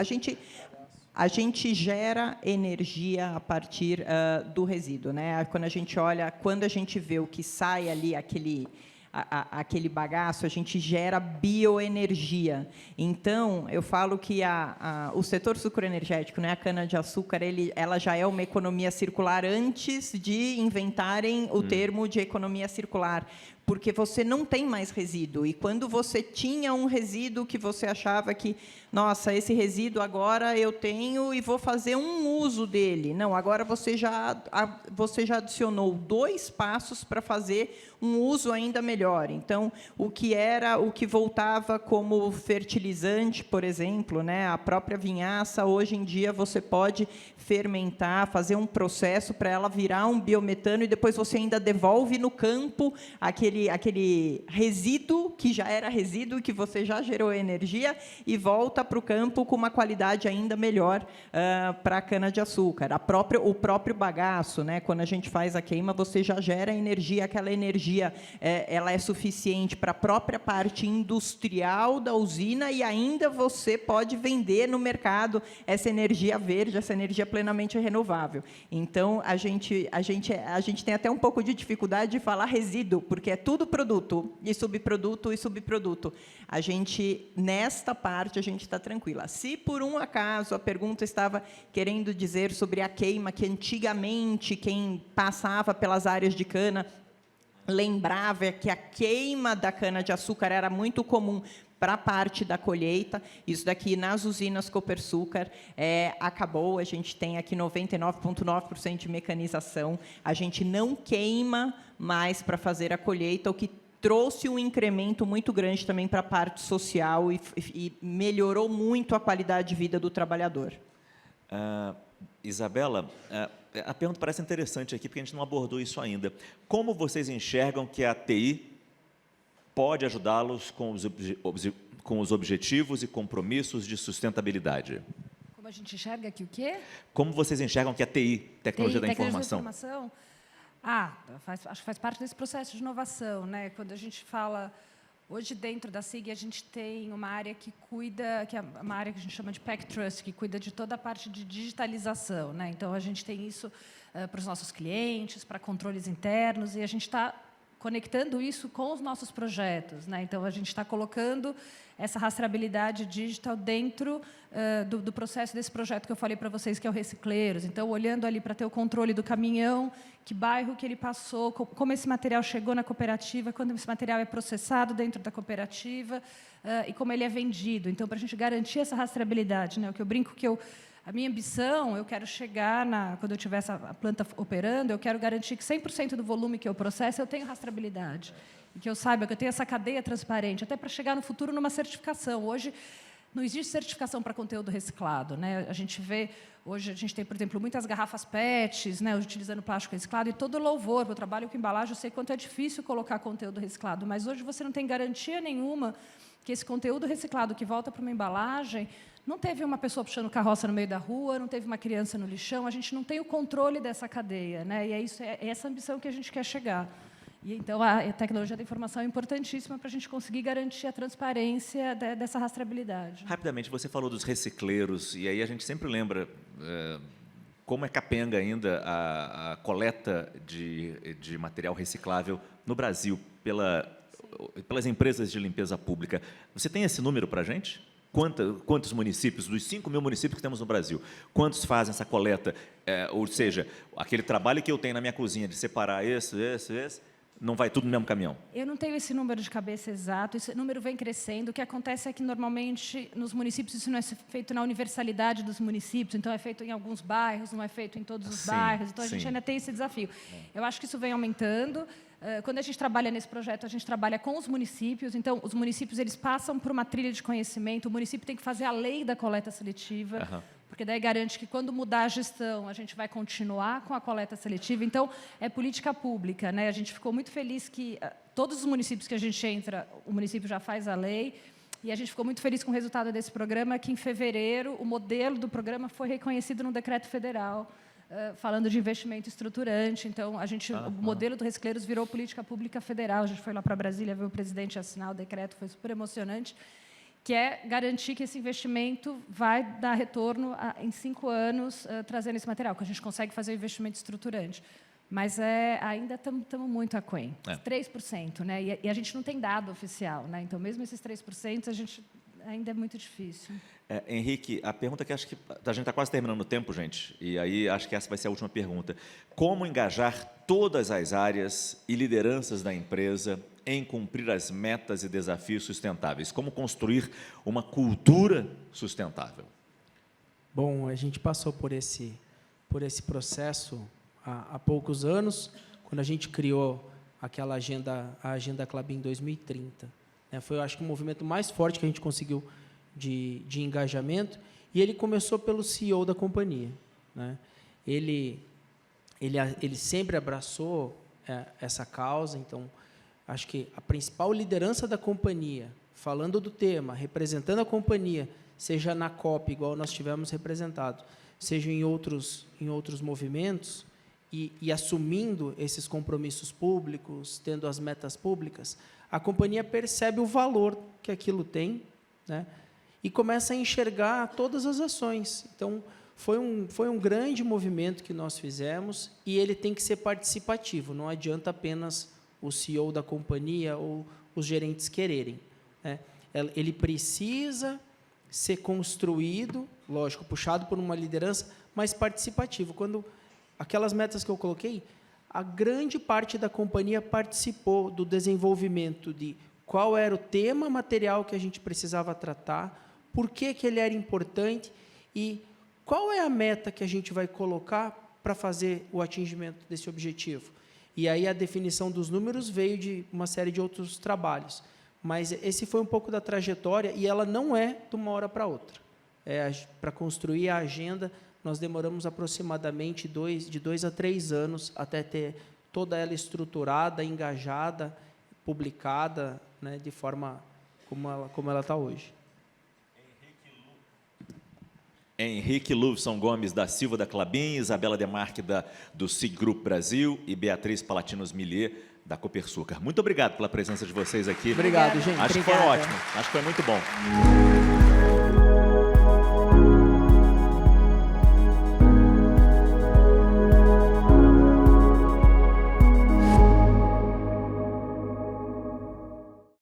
[SPEAKER 2] A gente gera energia a partir do resíduo, né? Quando a gente vê o que sai ali, aquele bagaço, a gente gera bioenergia. Então, eu falo que o setor sucroenergético, né, a cana-de-açúcar, ela já é uma economia circular antes de inventarem o termo de economia circular, porque você não tem mais resíduo. E quando você tinha um resíduo que você achava que, nossa, esse resíduo agora eu tenho e vou fazer um uso dele. Não, agora você já adicionou 2 passos para fazer um uso ainda melhor. Então, o que voltava como fertilizante, por exemplo, né, a própria vinhaça, hoje em dia você pode fermentar, fazer um processo para ela virar um biometano e depois você ainda devolve no campo aquele resíduo, que já era resíduo, que você já gerou energia, e volta para o campo com uma qualidade ainda melhor para a cana-de-açúcar. O próprio bagaço, né, quando a gente faz a queima, você já gera energia, aquela energia ela é suficiente para a própria parte industrial da usina e ainda você pode vender no mercado essa energia verde, essa energia plenamente renovável. Então, a gente tem até um pouco de dificuldade de falar resíduo, porque é tudo produto, e subproduto, e subproduto. Nesta parte, a gente está tranquila. Se, por um acaso, a pergunta estava querendo dizer sobre a queima, que antigamente quem passava pelas áreas de cana lembrava que a queima da cana-de-açúcar era muito comum para a parte da colheita. Isso daqui, nas usinas Copersucar, acabou. A gente tem aqui 99,9% de mecanização. A gente não queima mais para fazer a colheita, o que trouxe um incremento muito grande também para a parte social e melhorou muito a qualidade de vida do trabalhador.
[SPEAKER 1] Isabela, a pergunta parece interessante aqui, porque a gente não abordou isso ainda. Como vocês enxergam que a TI pode ajudá-los com os objetivos e compromissos de sustentabilidade?
[SPEAKER 3] Como a gente enxerga aqui o quê?
[SPEAKER 1] Como vocês enxergam que a TI, tecnologia da informação?
[SPEAKER 3] Acho que faz parte desse processo de inovação, né? Quando a gente fala... Hoje, dentro da SIG, a gente tem uma área que cuida, que é uma área que a gente chama de Pack Trust, que cuida de toda a parte de digitalização, né? Então, a gente tem isso para os nossos clientes, para controles internos, e a gente está conectando isso com os nossos projetos, né? Então, a gente está colocando essa rastreabilidade digital dentro do processo desse projeto que eu falei para vocês, que é o Recicleiros. Então, olhando ali para ter o controle do caminhão, que bairro que ele passou, como esse material chegou na cooperativa, quando esse material é processado dentro da cooperativa e como ele é vendido. Então, para a gente garantir essa rastreabilidade, né? O que eu brinco que a minha ambição, eu quero chegar, quando eu tiver essa planta operando, eu quero garantir que 100% do volume que eu processo, eu tenho rastreabilidade. E que eu saiba que eu tenho essa cadeia transparente, até para chegar no futuro numa certificação. Hoje, não existe certificação para conteúdo reciclado, né? A gente vê, hoje a gente tem, por exemplo, muitas garrafas PETs, né, utilizando plástico reciclado, e todo louvor. Eu trabalho com embalagem, eu sei quanto é difícil colocar conteúdo reciclado, mas hoje você não tem garantia nenhuma que esse conteúdo reciclado que volta para uma embalagem não teve uma pessoa puxando carroça no meio da rua, não teve uma criança no lixão, a gente não tem o controle dessa cadeia, né? E é essa ambição que a gente quer chegar. E, então, a tecnologia da informação é importantíssima para a gente conseguir garantir a transparência dessa rastreabilidade.
[SPEAKER 1] Rapidamente, você falou dos recicleiros, e aí a gente sempre lembra como é capenga ainda a coleta de material reciclável no Brasil pelas empresas de limpeza pública. Você tem esse número para a gente? Quantos municípios, dos 5 mil municípios que temos no Brasil, quantos fazem essa coleta? Ou seja, aquele trabalho que eu tenho na minha cozinha de separar esse, não vai tudo no mesmo caminhão?
[SPEAKER 3] Eu não tenho esse número de cabeça exato, esse número vem crescendo. O que acontece é que, normalmente, nos municípios, isso não é feito na universalidade dos municípios, então é feito em alguns bairros, não é feito em todos os bairros, então a gente ainda tem esse desafio. Eu acho que isso vem aumentando. Quando a gente trabalha nesse projeto, a gente trabalha com os municípios, então os municípios eles passam por uma trilha de conhecimento, o município tem que fazer a lei da coleta seletiva, porque daí garante que, quando mudar a gestão, a gente vai continuar com a coleta seletiva. Então, é política pública, né? A gente ficou muito feliz que todos os municípios que a gente entra, o município já faz a lei, e a gente ficou muito feliz com o resultado desse programa, que, em fevereiro, o modelo do programa foi reconhecido no decreto federal, falando de investimento estruturante. Então, o modelo do Recicleiros virou política pública federal. A gente foi lá para Brasília ver o presidente assinar o decreto, foi super emocionante, que é garantir que esse investimento vai dar retorno em 5 anos, trazendo esse material, que a gente consegue fazer o investimento estruturante. Mas ainda estamos muito aquém. 3%, né? E a gente não tem dado oficial, né? Então, mesmo esses 3%, ainda é muito difícil.
[SPEAKER 1] Henrique, a pergunta que acho que a gente está quase terminando o tempo, gente, e aí acho que essa vai ser a última pergunta. Como engajar todas as áreas e lideranças da empresa em cumprir as metas e desafios sustentáveis? Como construir uma cultura sustentável?
[SPEAKER 8] Bom, a gente passou por esse processo há poucos anos, quando a gente criou aquela a Agenda Klabin 2030. Foi, eu acho que, o movimento mais forte que a gente conseguiu de engajamento, e ele começou pelo CEO da companhia, né? Ele sempre abraçou essa causa. Então, acho que a principal liderança da companhia, falando do tema, representando a companhia, seja na COP, igual nós tivemos representado, seja em outros movimentos, e assumindo esses compromissos públicos, tendo as metas públicas, a companhia percebe o valor que aquilo tem, né? E começa a enxergar todas as ações. Então, foi um grande movimento que nós fizemos, e ele tem que ser participativo, não adianta apenas o CEO da companhia ou os gerentes quererem, né? Ele precisa ser construído, lógico, puxado por uma liderança, mas participativo. Quando aquelas metas que eu coloquei, a grande parte da companhia participou do desenvolvimento de qual era o tema material que a gente precisava tratar, por que ele era importante e qual é a meta que a gente vai colocar para fazer o atingimento desse objetivo. E aí a definição dos números veio de uma série de outros trabalhos. Mas esse foi um pouco da trajetória, e ela não é de uma hora para outra. Para construir a agenda, nós demoramos aproximadamente de 2 a 3 anos até ter toda ela estruturada, engajada, publicada, né, de forma como ela está hoje.
[SPEAKER 1] Henrique Luvson Gomes da Silva, da Klabin, Isabela Demarque, do SIG Group Brasil, e Beatriz Palatinos Millier, da Copersucar. Muito obrigado pela presença de vocês aqui.
[SPEAKER 8] Obrigado, gente.
[SPEAKER 1] Acho que foi ótimo. Acho que foi muito bom.